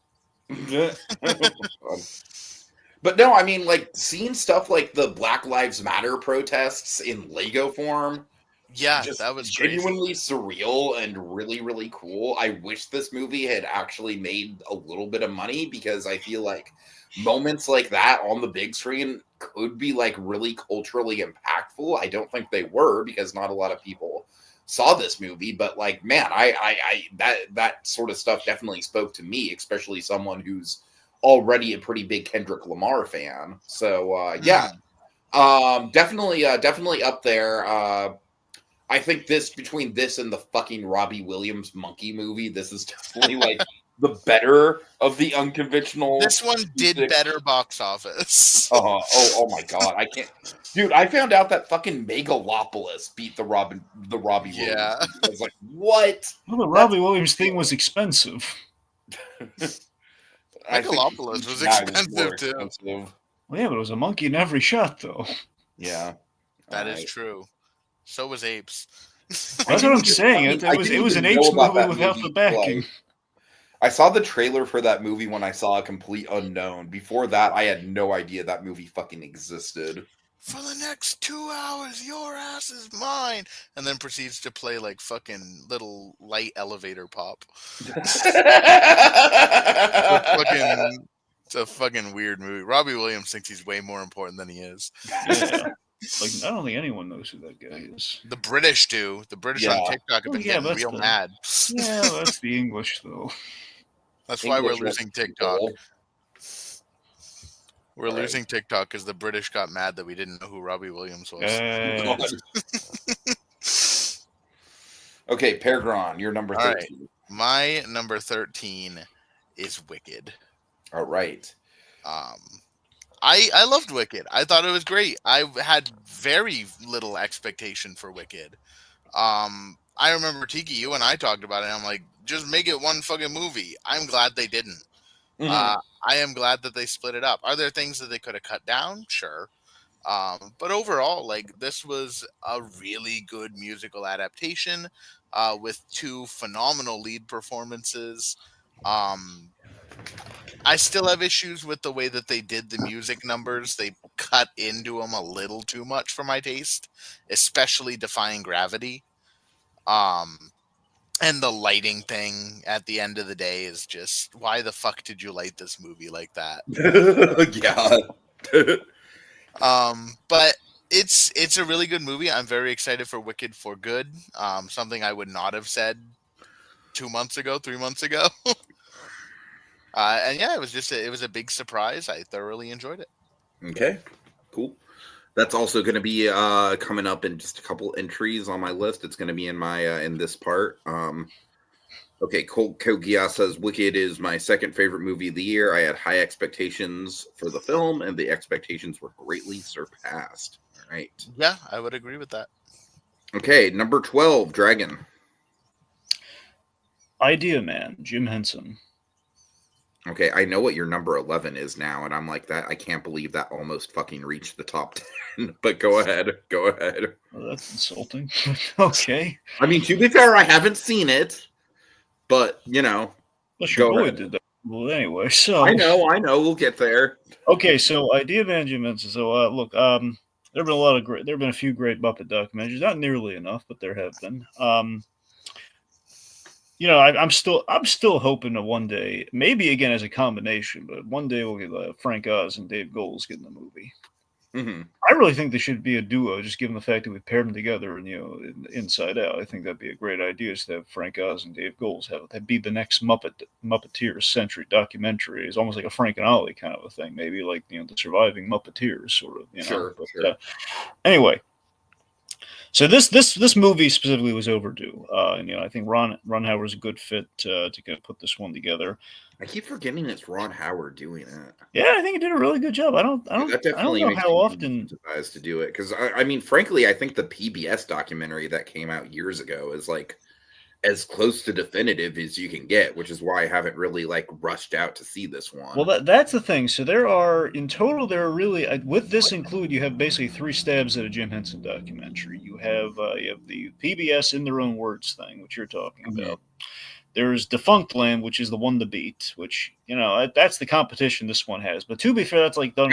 But no, I mean, like seeing stuff like the Black Lives Matter protests in Lego form. Yeah, that was genuinely surreal and really, really cool. I wish this movie had actually made a little bit of money because I feel like moments like that on the big screen could be like really culturally impactful. I don't think they were because not a lot of people saw this movie, but like, man, I that sort of stuff definitely spoke to me, especially someone who's already a pretty big Kendrick Lamar fan. So definitely up there. I think between this and the fucking Robbie Williams monkey movie, this is definitely like the better of the unconventional. This one did better box office. Oh my god, I can't, dude. I found out that fucking Megalopolis beat the Robbie Williams. Yeah, I was like, what? Well, the Robbie Williams thing was expensive. Megalopolis was expensive too. Well, yeah, but it was a monkey in every shot, though. Yeah. That All is right. true. So was apes. That's what I'm saying. I It didn't was an even know apes about movie that without the movie. backing. I saw the trailer for that movie when I saw A Complete Unknown. Before that, I had no idea that movie fucking existed. For the next 2 hours, your ass is mine, and then proceeds to play like fucking little light elevator pop. It's a fucking weird movie. Robbie Williams thinks he's way more important than he is. Yeah. Like, I don't think anyone knows who that guy is. The British do. The British Yeah. on TikTok have Oh, been yeah, getting real mad. Yeah, that's the English, though. That's why we're English losing TikTok. people. We're All right. losing TikTok because the British got mad that we didn't know who Robbie Williams was. God. Okay, PerGron, you're number All 13. right. My number 13 is Wicked. All right. I loved Wicked. I thought it was great. I had very little expectation for Wicked. I remember Tiki, you and I talked about it. And I'm like, just make it one fucking movie. I'm glad they didn't. Mhm. I am glad that they split it up. Are there things that they could have cut down? Sure. But overall, like, this was a really good musical adaptation with two phenomenal lead performances. I still have issues with the way that they did the music numbers. They cut into them a little too much for my taste, especially Defying Gravity. And the lighting thing at the end of the day is just, why the fuck did you light this movie like that? Yeah. But it's a really good movie. I'm very excited for Wicked for Good. Something I would not have said 2 months ago, 3 months ago. And yeah, it was a big surprise. I thoroughly enjoyed it. Okay, cool. That's also going to be coming up in just a couple entries on my list. It's going to be in my in this part. Okay, Colt Kogia says Wicked is my second favorite movie of the year. I had high expectations for the film, and the expectations were greatly surpassed. All right. Yeah, I would agree with that. Okay, number 12, Dragon. Idea Man, Jim Henson. Okay, I know what your number 11 is now, and I'm like that. I can't believe that almost fucking reached the top 10. But go ahead. Go ahead. Well, that's insulting. Okay. I mean, to be fair, I haven't seen it, but, you know. Well, your Go boy ahead. did that. Well, anyway, so. I know. We'll get there. Okay, so Idea Man, Jim Henson. So, look, there have been a few great Muppet documentaries. Not nearly enough, but there have been. You know, I'm still hoping that one day, maybe again as a combination, but one day we'll get Frank Oz and Dave Goelz getting the movie. Mm-hmm. I really think they should be a duo, just given the fact that we paired them together and, you know, Inside Out. I think that'd be a great idea, is to have Frank Oz and Dave Goelz that'd be the next Muppeteers centric documentary. It's almost like a Frank and Ollie kind of a thing, maybe like, you know, the surviving Muppeteers sort of, you know. Sure, but, sure. Anyway, so this movie specifically was overdue, and you know, I think Ron Howard's a good fit to kind of put this one together. I keep forgetting it's Ron Howard doing it. Yeah, I think he did a really good job. I don't know how often to do it, because I mean, frankly, I think the PBS documentary that came out years ago is like as close to definitive as you can get, which is why I haven't really like rushed out to see this one. Well, that's the thing. So there are really, with this include, you have basically 3 stabs at a Jim Henson documentary. You have the PBS in their own words thing, which you're talking about. There's Defunct Land, which is the one to beat, which, you know, that's the competition this one has. But to be fair, that's like done.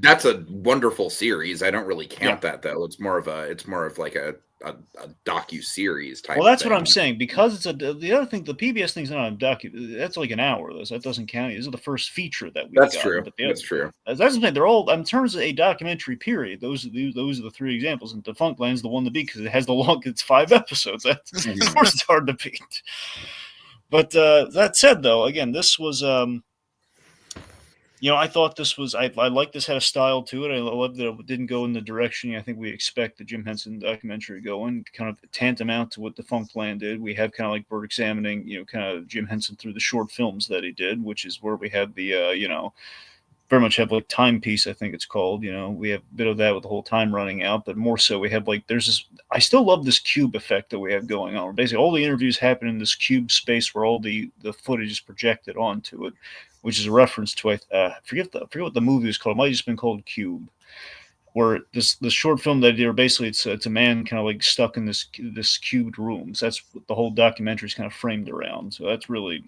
That's a wonderful series. I don't really count that though. It's more of like a docu-series type. Well, that's thing. what I'm saying, because it's the other thing, the PBS thing's not a docu. That's like an hour. That doesn't count. This is the first feature that we've That's gotten. true. But That's true. That's the thing. They're all, in terms of a documentary period. Those are the 3 examples. And Defunct Land's the one to beat because it has it's 5 episodes. That's of course it's hard to beat. But that said, though, again, this was. You know, I thought this was. I like this had a style to it. I loved that it didn't go in the direction I think we expect the Jim Henson documentary to go in. Kind of tantamount to what Defunct Land did. We have kind of like we're examining, you know, kind of Jim Henson through the short films that he did, which is where we have the very much have like Timepiece, I think it's called. We have a bit of that with the whole time running out, but more so we have like there's this. I still love this cube effect that we have going on. Basically, all the interviews happen in this cube space where all the footage is projected onto it, which is a reference to I forget what the movie is called. It might have just been called Cube. Where this short film that I did, where basically it's a man kind of like stuck in this cubed room. So that's what the whole documentary is kind of framed around. So that's really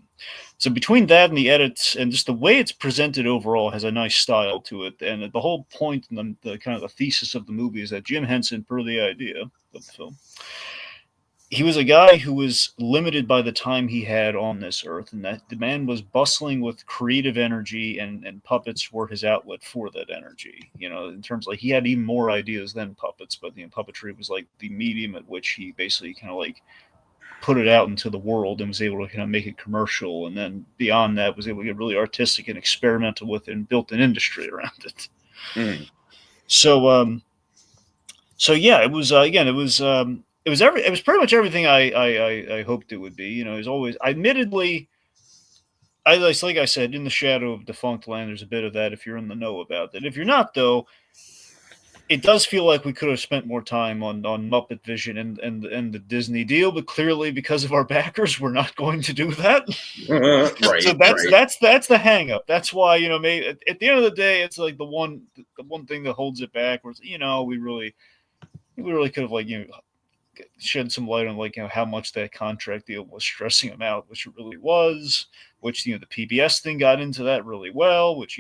so between that and the edits and just the way it's presented overall has a nice style to it. And the whole point and the kind of the thesis of the movie is that Jim Henson, per the idea of the film, he was a guy who was limited by the time he had on this earth, and that the man was bustling with creative energy, and puppets were his outlet for that energy. In terms of like he had even more ideas than puppets, but puppetry was like the medium at which he basically kind of like put it out into the world and was able to kind of make it commercial, and then beyond that was able to get really artistic and experimental with it and built an industry around it. Mm. So yeah, it was again, it was pretty much everything I hoped it would be. It was always, admittedly, like I said, in the shadow of defunct land, there's a bit of that if you're in the know about it. If you're not, though, it does feel like we could have spent more time on Muppet Vision and the Disney deal, but clearly because of our backers, we're not going to do that. Right. So that's the hang up. That's why, maybe at the end of the day, it's like the one thing that holds it back was, we really could have shed some light on how much that contract deal was stressing him out, which it really was, which the PBS thing got into that really well, which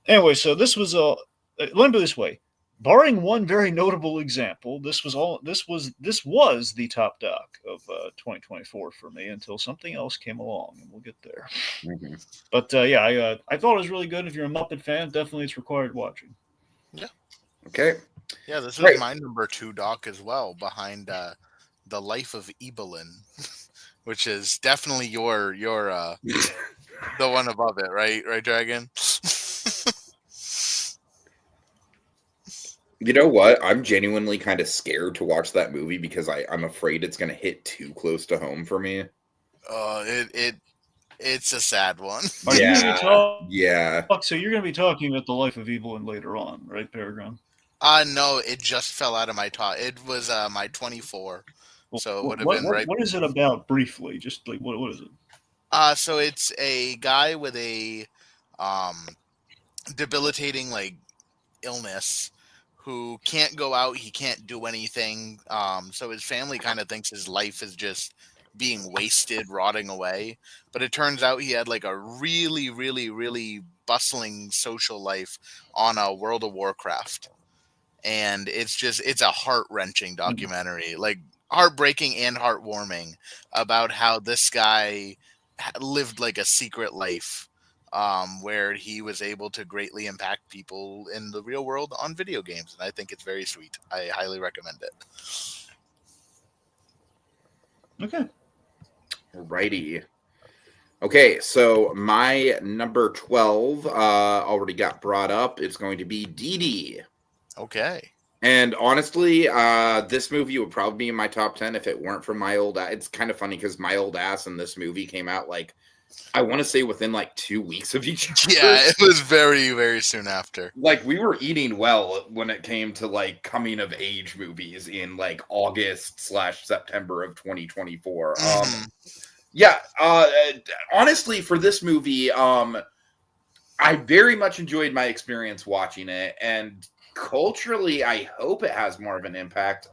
anyway. So this was let me put it this way, barring one very notable example, this was the top doc of 2024 for me until something else came along, and we'll get there. Mm-hmm. But yeah, I thought it was really good. If you're a Muppet fan, definitely it's required watching. Yeah. Okay. Yeah, this was my number 2 doc as well, behind The Life of Evelyn, which is definitely your the one above it, right, Dragon? You know what? I'm genuinely kind of scared to watch that movie because I'm afraid it's going to hit too close to home for me. It's a sad one. Yeah. So you're going to be talking about The Life of Evelyn later on, right, PerGron? No, it just fell out of my top. It was my 24, so it would have been right. What is it about, briefly? Just like what is it? So it's a guy with a debilitating illness who can't go out. He can't do anything. So his family kind of thinks his life is just being wasted, rotting away. But it turns out he had a really, really, really bustling social life on a World of Warcraft. And it's a heart-wrenching documentary, heartbreaking and heartwarming, about how this guy lived a secret life, where he was able to greatly impact people in the real world on video games. And I think it's very sweet. I highly recommend it. Okay. Righty. Okay, so my number 12 already got brought up. It's going to be Dee Dee. Okay. And honestly, this movie would probably be in my top 10 if it weren't for My Old Ass. It's kind of funny because My Old Ass and this movie came out I want to say within 2 weeks of each other. Yeah, it was very, very soon after. We were eating well when it came to coming of age movies in August/September of 2024. Yeah, honestly, for this movie, I very much enjoyed my experience watching it, and culturally, I hope it has more of an impact.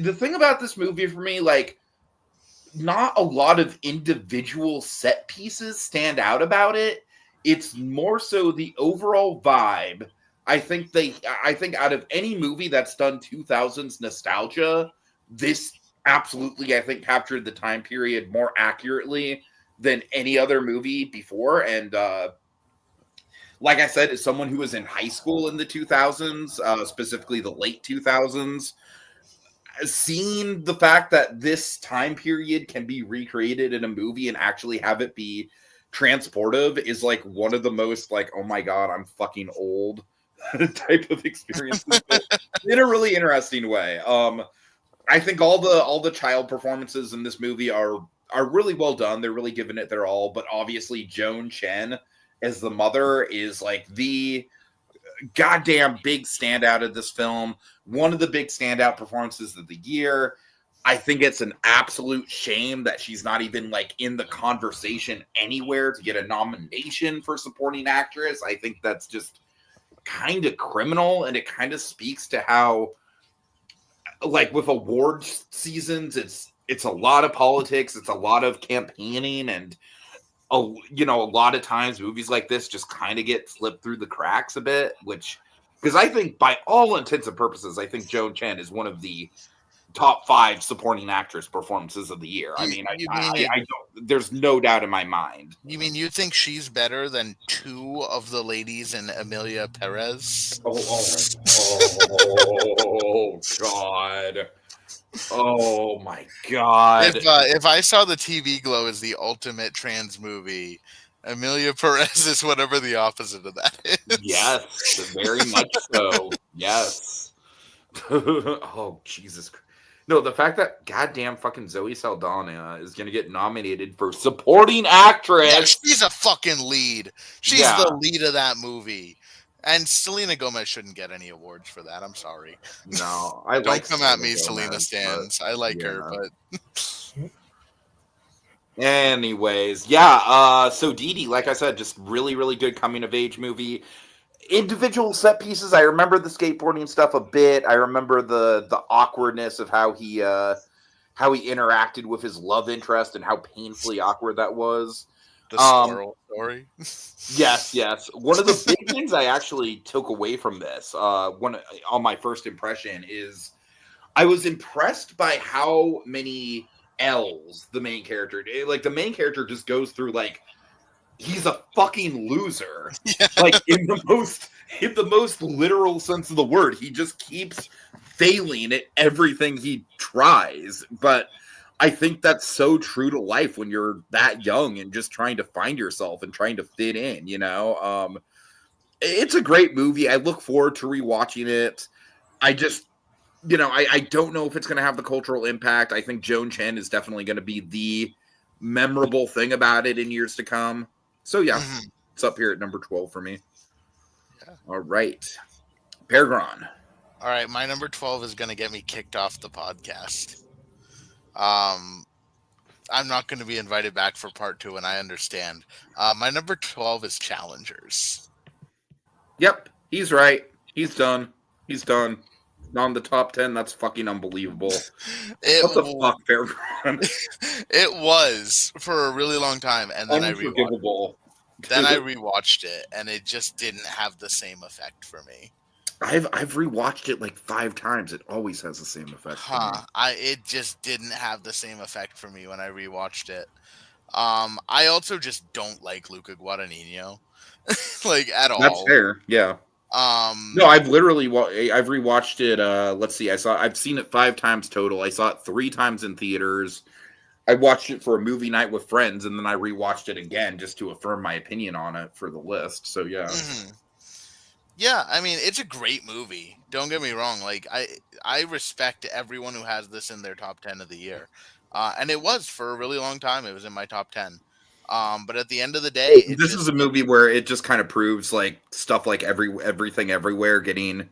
The thing about this movie for me, not a lot of individual set pieces stand out about it. It's more so the overall vibe. I think out of any movie that's done 2000s nostalgia, this absolutely, I think, captured the time period more accurately than any other movie before. And like I said, as someone who was in high school in the 2000s, specifically the late 2000s, seeing the fact that this time period can be recreated in a movie and actually have it be transportive is one of the most oh my god, I'm fucking old type of experiences in a really interesting way. I think all the child performances in this movie are really well done. They're really giving it their all, but obviously Joan Chen as the mother is like the goddamn big standout of this film. One of the big standout performances of the year. I think it's an absolute shame that she's not even like in the conversation anywhere to get a nomination for supporting actress. I think that's just kind of criminal, and it kind of speaks to how, like, with awards seasons, it's a lot of politics, it's a lot of campaigning, and a lot of times movies like this just kind of get slipped through the cracks a bit. Which, because I think by all intents and purposes, I think Joan Chen is one of the top 5 supporting actress performances of the year. I mean, I don't. There's no doubt in my mind. You mean you think she's better than 2 of the ladies in Emilia Perez? Oh God. Oh my God. If I saw the TV Glow as the ultimate trans movie, Emilia Perez is whatever the opposite of that is. Yes, very much so. Yes. Oh, Jesus Christ. No, the fact that goddamn fucking Zoe Saldana is going to get nominated for supporting actress. Yeah, she's a fucking lead. She's the lead of that movie. And Selena Gomez shouldn't get any awards for that. I'm sorry. No, I Don't come at me, Selena Stans. I like her, but anyways, yeah. So Dee Dee, like I said, just really, really good coming of age movie. Individual set pieces. I remember the skateboarding stuff a bit. I remember the awkwardness of how he interacted with his love interest and how painfully awkward that was. The squirrel story. Yes. One of the big things I actually took away from this, on my first impression, is I was impressed by how many L's the main character, like the main character just goes through, like, he's a fucking loser. Yeah. Like in the most literal sense of the word. He just keeps failing at everything he tries. But I think that's so true to life when you're that young and just trying to find yourself and trying to fit in, It's a great movie. I look forward to rewatching it. I just, I don't know if it's going to have the cultural impact. I think Joan Chen is definitely going to be the memorable thing about it in years to come. So, yeah, It's up here at number 12 for me. Yeah. All right. PerGron. All right, my number 12 is going to get me kicked off the podcast. I'm not going to be invited back for part 2, and I understand. My number 12 is Challengers. Yep, he's right. He's done. Not in the top 10. That's fucking unbelievable. What the fuck, PerGron? It was for a really long time, and then I rewatched it, and it just didn't have the same effect for me. I've rewatched it like 5 times. It always has the same effect. It just didn't have the same effect for me when I rewatched it. I also just don't like Luca Guadagnino, like at all. That's fair. Yeah. No, I've rewatched it. Let's see. I've seen it 5 times total. I saw it 3 times in theaters. I watched it for a movie night with friends, and then I rewatched it again just to affirm my opinion on it for the list. So yeah. Mm-hmm. Yeah, I mean, it's a great movie. Don't get me wrong. Like, I respect everyone who has this in their top 10 of the year. And it was for a really long time. It was in my top 10. But at the end of the day, this is a movie where it just kind of proves, like, stuff like Everything Everywhere getting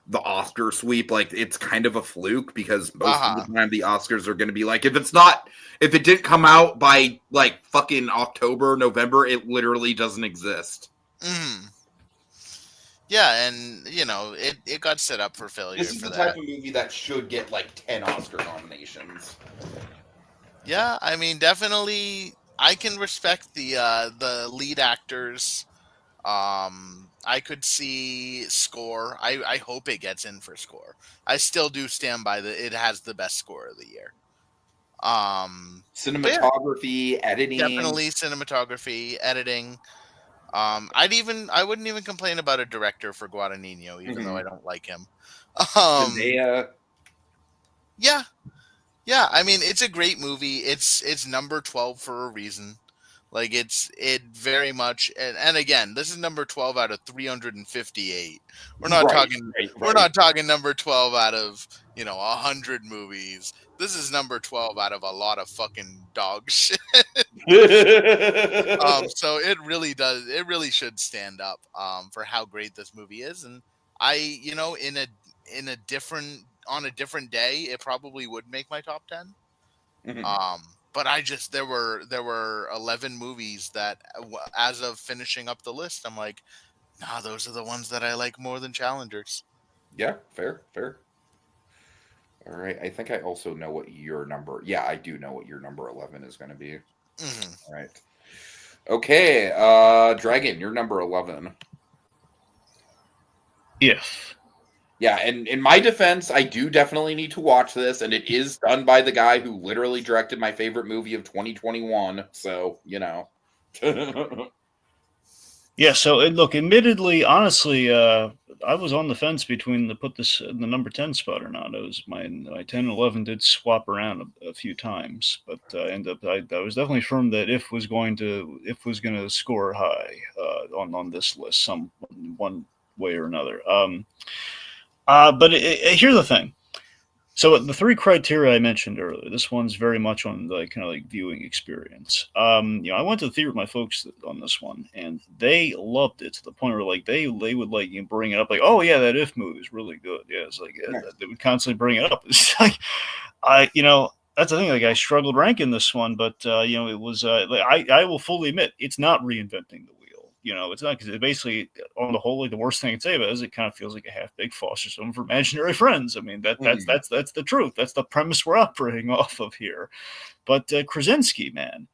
the Oscar sweep. Like, it's kind of a fluke because most of the time the Oscars are going to be like, if it didn't come out by like fucking October, November, it literally doesn't exist. Mm. Yeah, and it got set up for failure. This is the type of movie that should get like 10 Oscar nominations. Yeah, I mean, definitely, I can respect the lead actors. I could see score. I hope it gets in for score. I still do stand by it has the best score of the year. Cinematography, editing. Definitely cinematography, editing. I wouldn't even complain about a director for Guadagnino, even though I don't like him. Yeah. I mean, it's a great movie. It's number 12 for a reason. Like it very much, and again, this is number 12 out of 358. We're not talking we're not talking number 12 out of 100 movies. This is number 12 out of a lot of fucking dog shit. So it really should stand up for how great this movie is. And in a different on a different day, it probably would make my top 10. But there were 11 movies that, as of finishing up the list, I'm like, nah, those are the ones that I like more than challengers. Yeah, fair. All right, I think I also know what your number. Yeah, I do know what your number 11 is going to be. All right. Okay, Dragon, you're number 11. If. Yeah, and in my defense, I do definitely need to watch this, and it is done by the guy who literally directed my favorite movie of 2021. So, Yeah, so look, admittedly, honestly, I was on the fence between to put this in the number 10 spot or not. It was my 10 and 11 did swap around a few times, but I was definitely firm that if was going to score high on this list some one way or another. But here's the thing. So the three criteria I mentioned earlier, this one's very much on the kind of like viewing experience. I went to the theater with my folks on this one, and they loved it to the point where like they would like bring it up, like, oh yeah, that If movie is really good. Yeah, it's like they would constantly bring it up. It's like that's the thing. Like I struggled ranking this one, but it was like I will fully admit it's not reinventing the wheel. It's not, because it basically, on the whole, like the worst thing I can say about it is it kind of feels like a half-baked foster home for imaginary friends. I mean, that's the truth. That's the premise we're operating off of here. But Krasinski, man,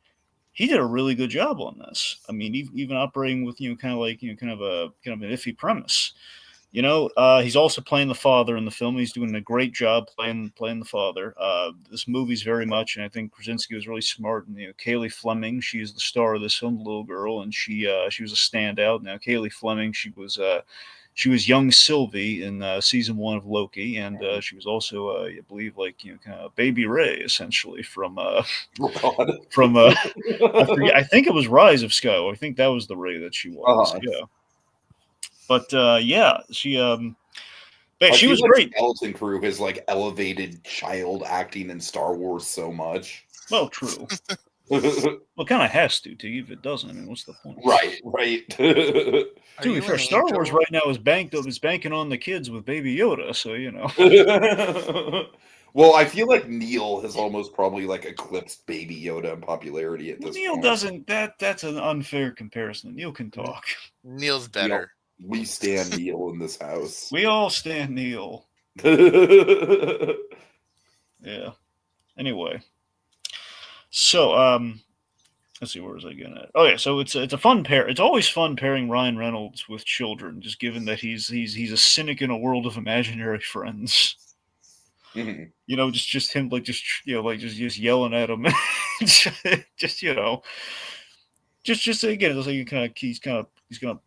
he did a really good job on this. I mean, even operating with kind of an iffy premise. He's also playing the father in the film. He's doing a great job playing the father. This movie's very much, and I think Krasinski was really smart. And Kaylee Fleming, she's the star of this film, the little girl, and she was a standout. Now Kaylee Fleming, she was young Sylvie in season 1 of Loki, and she was also, I believe, kind of Baby Ray, essentially from I forget. I think it was Rise of Skywalker. I think that was the Ray that she was. Yeah. But she she was great. Skeleton Crew has elevated child acting in Star Wars so much. Well, true. Well, kind of has to if it doesn't. I mean, what's the point? Right. To be fair, Star Wars right now is banking on the kids with Baby Yoda, so Well, I feel like Neil has almost probably eclipsed Baby Yoda in popularity at this point. Neil doesn't. That's an unfair comparison. Neil can talk. Neil's better. We stand Neil in this house. We all stand Neil. Yeah. Anyway. So, let's see, where was I getting at? Oh yeah, so it's a fun pair. It's always fun pairing Ryan Reynolds with children, just given that he's a cynic in a world of imaginary friends. Mm-hmm. Just him just yelling at him, just again, it's like he's kind of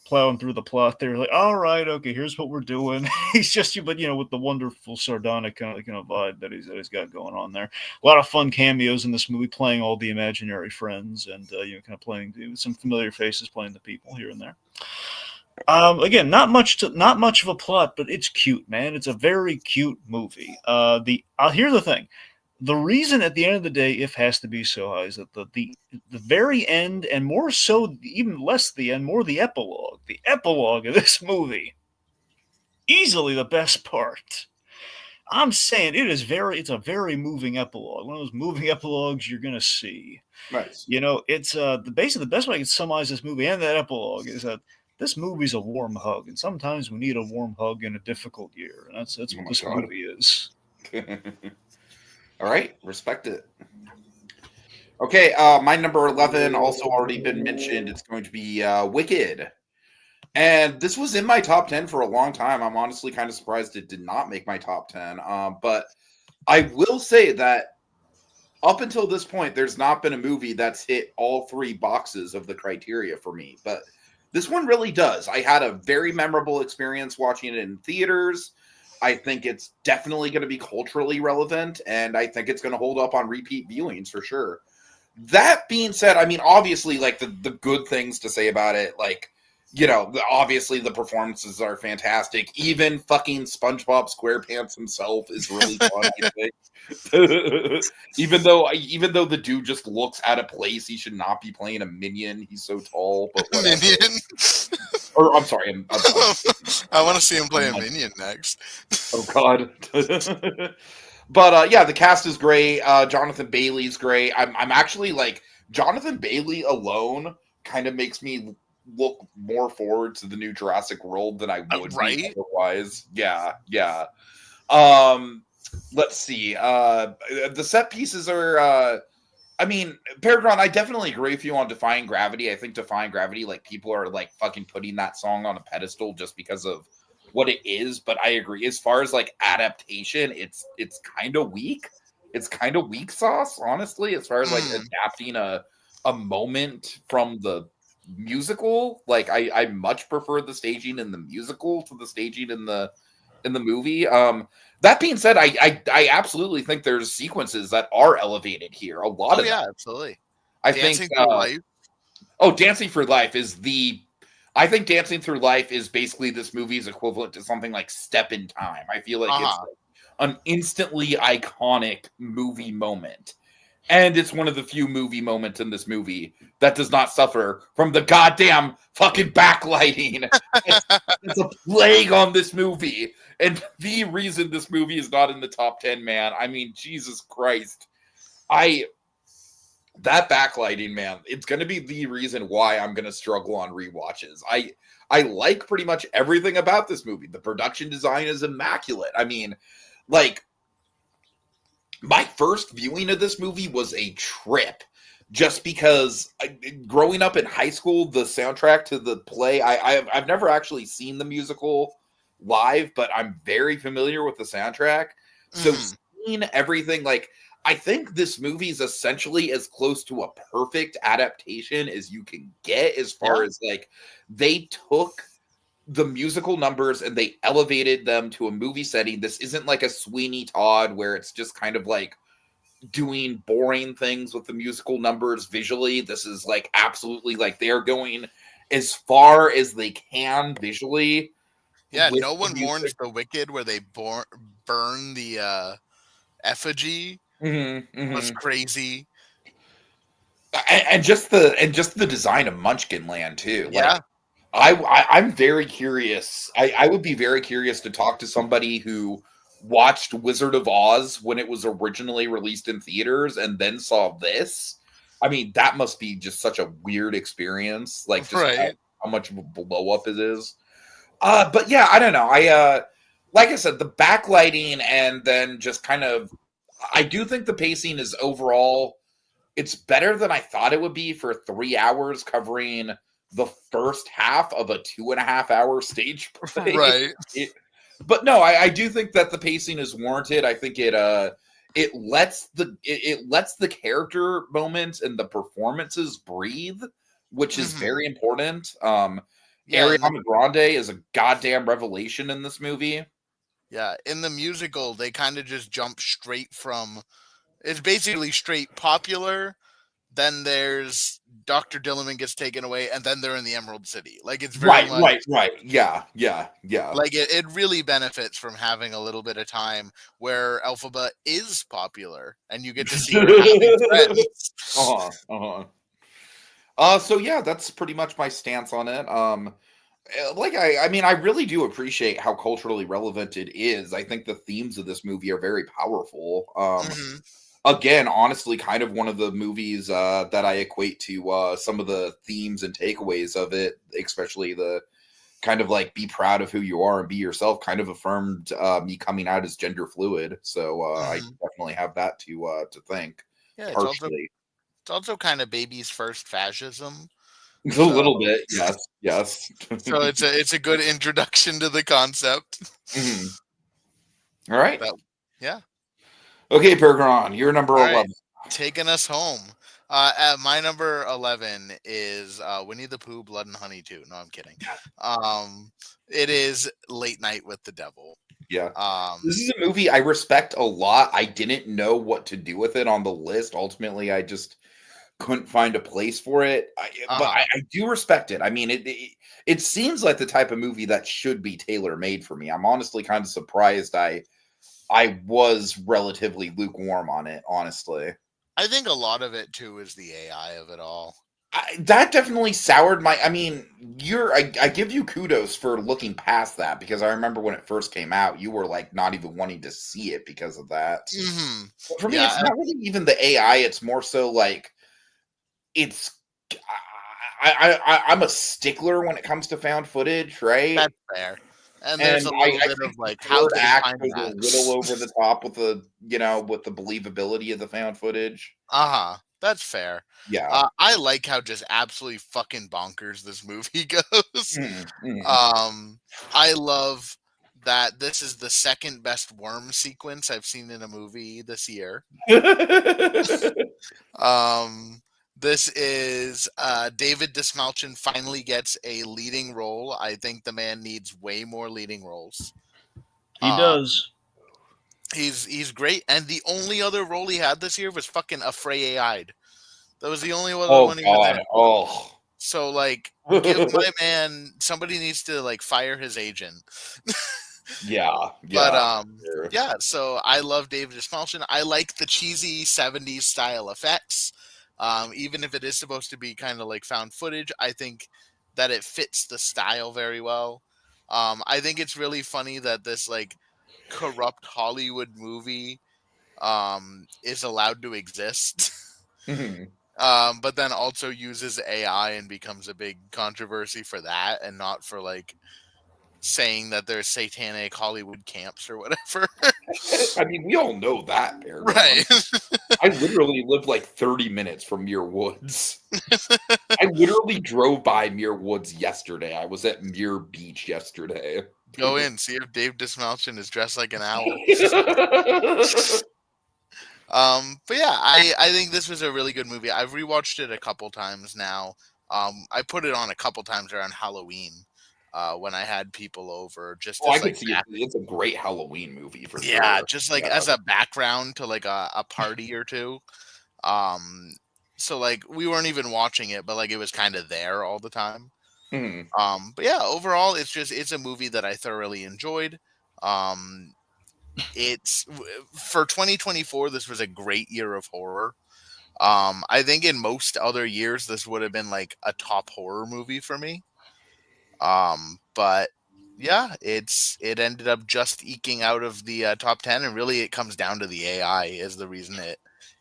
plowing through the plot there, like, all right, okay, here's what we're doing. He's just, but with the wonderful sardonic kind of vibe that he's got going on there. A lot of fun cameos in this movie, playing all the imaginary friends, and kind of playing some familiar faces, playing the people here and there. Again, not much of a plot, but it's cute, man. It's a very cute movie. Here's the thing. The reason at the end of the day If has to be so high is that the very end, and more so, even less the end, more the epilogue. The epilogue of this movie, easily the best part. I'm saying it's a very moving epilogue. One of those moving epilogues you're gonna see. Nice. It's basically the best way I can summarize this movie and that epilogue is that this movie's a warm hug, and sometimes we need a warm hug in a difficult year, and that's what this movie is. All right, respect it. Okay, my number 11 also already been mentioned. It's going to be Wicked. And this was in my top 10 for a long time. I'm honestly kind of surprised it did not make my top 10. But I will say that up until this point, there's not been a movie that's hit all 3 boxes of the criteria for me. But this one really does. I had a very memorable experience watching it in theaters. I think it's definitely going to be culturally relevant, and I think it's going to hold up on repeat viewings for sure. That being said, I mean, obviously, like, the good things to say about it, like, you know, obviously the performances are fantastic. Even fucking SpongeBob SquarePants himself is really fun, I think. even though the dude just looks out of place, he should not be playing a minion. He's so tall, but whatever. Minion. Or I'm sorry, I want to see him play a minion next. Oh God. But yeah, the cast is great. Jonathan Bailey's great. I'm actually like Jonathan Bailey alone kind of makes me look more forward to the new Jurassic World than I would be otherwise. Yeah. Let's see. The set pieces are I mean, PerGron, I definitely agree with you on Defying Gravity. I think Defying Gravity, like, people are like fucking putting that song on a pedestal just because of what it is, but I agree. As far as like adaptation, it's kind of weak. It's kind of weak sauce, honestly, as far as like adapting a moment from the musical. Like I much prefer the staging in the musical to the staging in the movie. That being said, I absolutely think there's sequences that are elevated here. A lot of them. Absolutely. I think Dancing for Life is I think Dancing Through Life is basically this movie's equivalent to something like Step in Time. I feel like it's like an instantly iconic movie moment. And it's one of the few movie moments in this movie that does not suffer from the goddamn fucking backlighting. It's a plague on this movie. And the reason this movie is not in the top 10, man, I mean, Jesus Christ. That backlighting, man, it's going to be the reason why I'm going to struggle on rewatches. I like pretty much everything about this movie. The production design is immaculate. I mean, like, my first viewing of this movie was a trip just because growing up in high school, the soundtrack to the play, I've never actually seen the musical live, but I'm very familiar with the soundtrack. So seeing everything, like, I think this movie is essentially as close to a perfect adaptation as you can get, as far as like they took the musical numbers and they elevated them to a movie setting. This isn't like a Sweeney Todd where it's just kind of like doing boring things with the musical numbers visually. This is like absolutely like they're going as far as they can visually. Yeah, no one mourns the wicked where they burn the effigy. Was crazy. And just the design of Munchkin Land too. Yeah. Like, I'm very curious. I would be very curious to talk to somebody who watched Wizard of Oz when it was originally released in theaters and then saw this. I mean, that must be just such a weird experience. Like, just how much of a blow up it is. But yeah, I don't know. Like I said, the backlighting and then just kind of, I do think the pacing is overall, it's better than I thought it would be for 3 hours covering the first half of a 2.5 hour stage play. Right. But no, I do think that the pacing is warranted. I think it lets the character moments and the performances breathe, which is very important. Ariana Grande is a goddamn revelation in this movie. Yeah, in the musical, they kind of just jump straight from, it's basically straight popular, then there's Dr. Dilliman gets taken away, and then they're in the Emerald City. Like, it's very right. Yeah. Like, it really benefits from having a little bit of time where Elphaba is popular, and you get to see her having friends. So yeah, that's pretty much my stance on it. Like, I mean, I really do appreciate how culturally relevant it is. I think the themes of this movie are very powerful. Again, honestly, kind of one of the movies that I equate to some of the themes and takeaways of it, especially the kind of like be proud of who you are and be yourself, kind of affirmed me coming out as gender fluid. So I definitely have that to thank. Yeah, it's also kind of baby's first fascism. A little bit, yes. So it's a good introduction to the concept. All right. Yeah. Okay, PerGron, you're number 11. Right. Taking us home. At my number 11 is Winnie the Pooh, Blood and Honey 2. No, I'm kidding. It is Late Night with the Devil. Yeah. This is a movie I respect a lot. I didn't know what to do with it on the list. Ultimately, I just couldn't find a place for it. But I do respect it. I mean, it seems like the type of movie that should be tailor made for me. I'm honestly kind of surprised. I was relatively lukewarm on it, honestly. I think a lot of it too is the AI of it all. That definitely soured my. I mean, I give you kudos for looking past that, because I remember when it first came out, you were like not even wanting to see it because of that. Mm-hmm. But for me, it's not really even the AI. It's more so like it's. I'm a stickler when it comes to found footage, right? That's fair. And there's a little bit of like how third to act define was a that. little over the top with the with the believability of the found footage. That's fair. Yeah. I like how just absolutely fucking bonkers this movie goes. Mm-hmm. I love that this is the second best worm sequence I've seen in a movie this year. This is David Dismalchin finally gets a leading role. I think the man needs way more leading roles. He does. He's great, and the only other role he had this year was fucking Afray AI'd. That was the only other one he was in. Oh. So like, give my man. Somebody needs to like fire his agent. Yeah. But yeah. So I love David Dismalchin. I like the cheesy '70s style effects. Even if it is supposed to be kind of like found footage, I think that it fits the style very well. I think it's really funny that this like corrupt Hollywood movie is allowed to exist. But then also uses AI and becomes a big controversy for that, and not for like saying that there's satanic Hollywood camps or whatever. I mean, we all know that, PerGron. Right. I literally live like 30 minutes from Muir Woods. I literally drove by Muir Woods yesterday. I was at Muir Beach yesterday. Go in, see if Dave Dismalchin is dressed like an owl. But yeah, I think this was a really good movie. I've rewatched it a couple times now. I put it on a couple times around Halloween when I had people over. Just I can see it. It's a great Halloween movie for sure. Yeah, just like as a background to like a party or two. So like we weren't even watching it, but like it was kind of there all the time. But yeah, overall, it's a movie that I thoroughly enjoyed. It's for 2024. This was a great year of horror. I think in most other years, this would have been like a top horror movie for me. But yeah, it ended up just eking out of the top 10, and really it comes down to the AI is the reason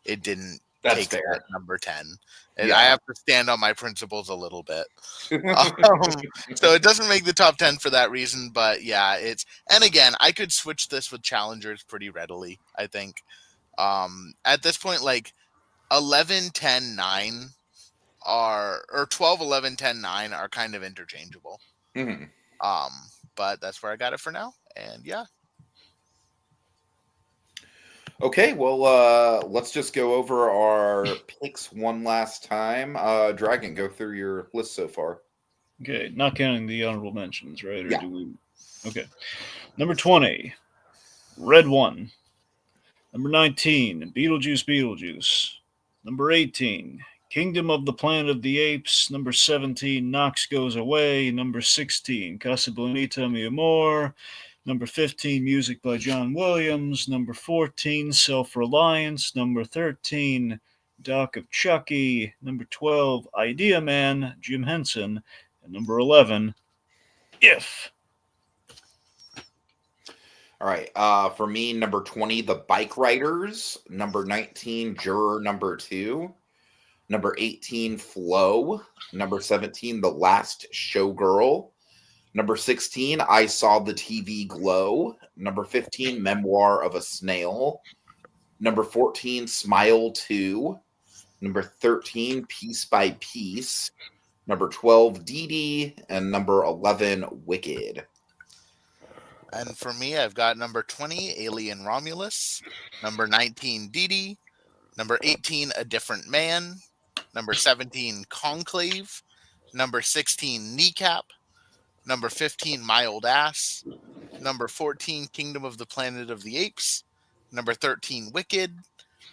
it didn't take that number 10. And I have to stand on my principles a little bit. So it doesn't make the top 10 for that reason, but yeah, and again, I could switch this with challengers pretty readily, I think. At this point, like 11, 10, 9 or 12, 11, 10, 9 are kind of interchangeable. But that's where I got it for now. And yeah. Okay, well, let's just go over our picks one last time. Dragon, go through your list so far. Okay, not counting the honorable mentions, right? Or yeah. Do we? Okay. Number 20, Red One. Number 19, Beetlejuice. Number 18, Kingdom of the Planet of the Apes. Number 17, Knox Goes Away. Number 16, Casa Bonita Mi Amor. Number 15, Music by John Williams. Number 14, Self-Reliance. Number 13, Doc of Chucky. Number 12, Idea Man, Jim Henson. And number 11, If. All right. For me, number 20, The Bike Riders. Number 19, Juror Number 2. Number 18, Flow. Number 17, The Last Showgirl. Number 16, I Saw the TV Glow. Number 15, Memoir of a Snail. Number 14, Smile 2. Number 13, Piece by Piece. Number 12, Dee Dee. And number 11, Wicked. And for me, I've got number 20, Alien Romulus. Number 19, Dee Dee. Number 18, A Different Man. Number 17, Conclave. Number 16, Kneecap. Number 15, My Old Ass. Number 14, Kingdom of the Planet of the Apes. Number 13, Wicked.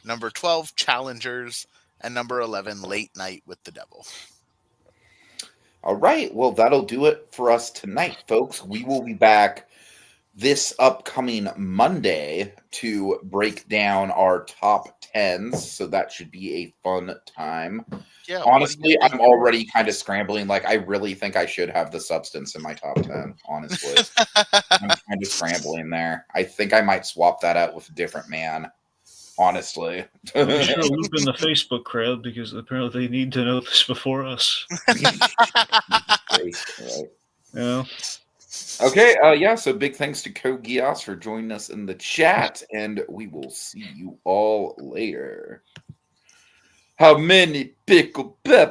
Number 12, Challengers. and number 11, Late Night with the Devil. All right. Well, that'll do it for us tonight, folks. We will be back this upcoming Monday to break down our top 10s. So that should be a fun time. Yeah. Honestly, I'm already kind of scrambling. Like, I really think I should have the substance in my top 10, honestly. I'm kind of scrambling there. I think I might swap that out with a different man. Honestly. Be sure to loop in the Facebook crowd because apparently they need to know this before us. Right. Yeah. Okay, yeah, so big thanks to Kogias for joining us in the chat, and we will see you all later. How many pickle peppers?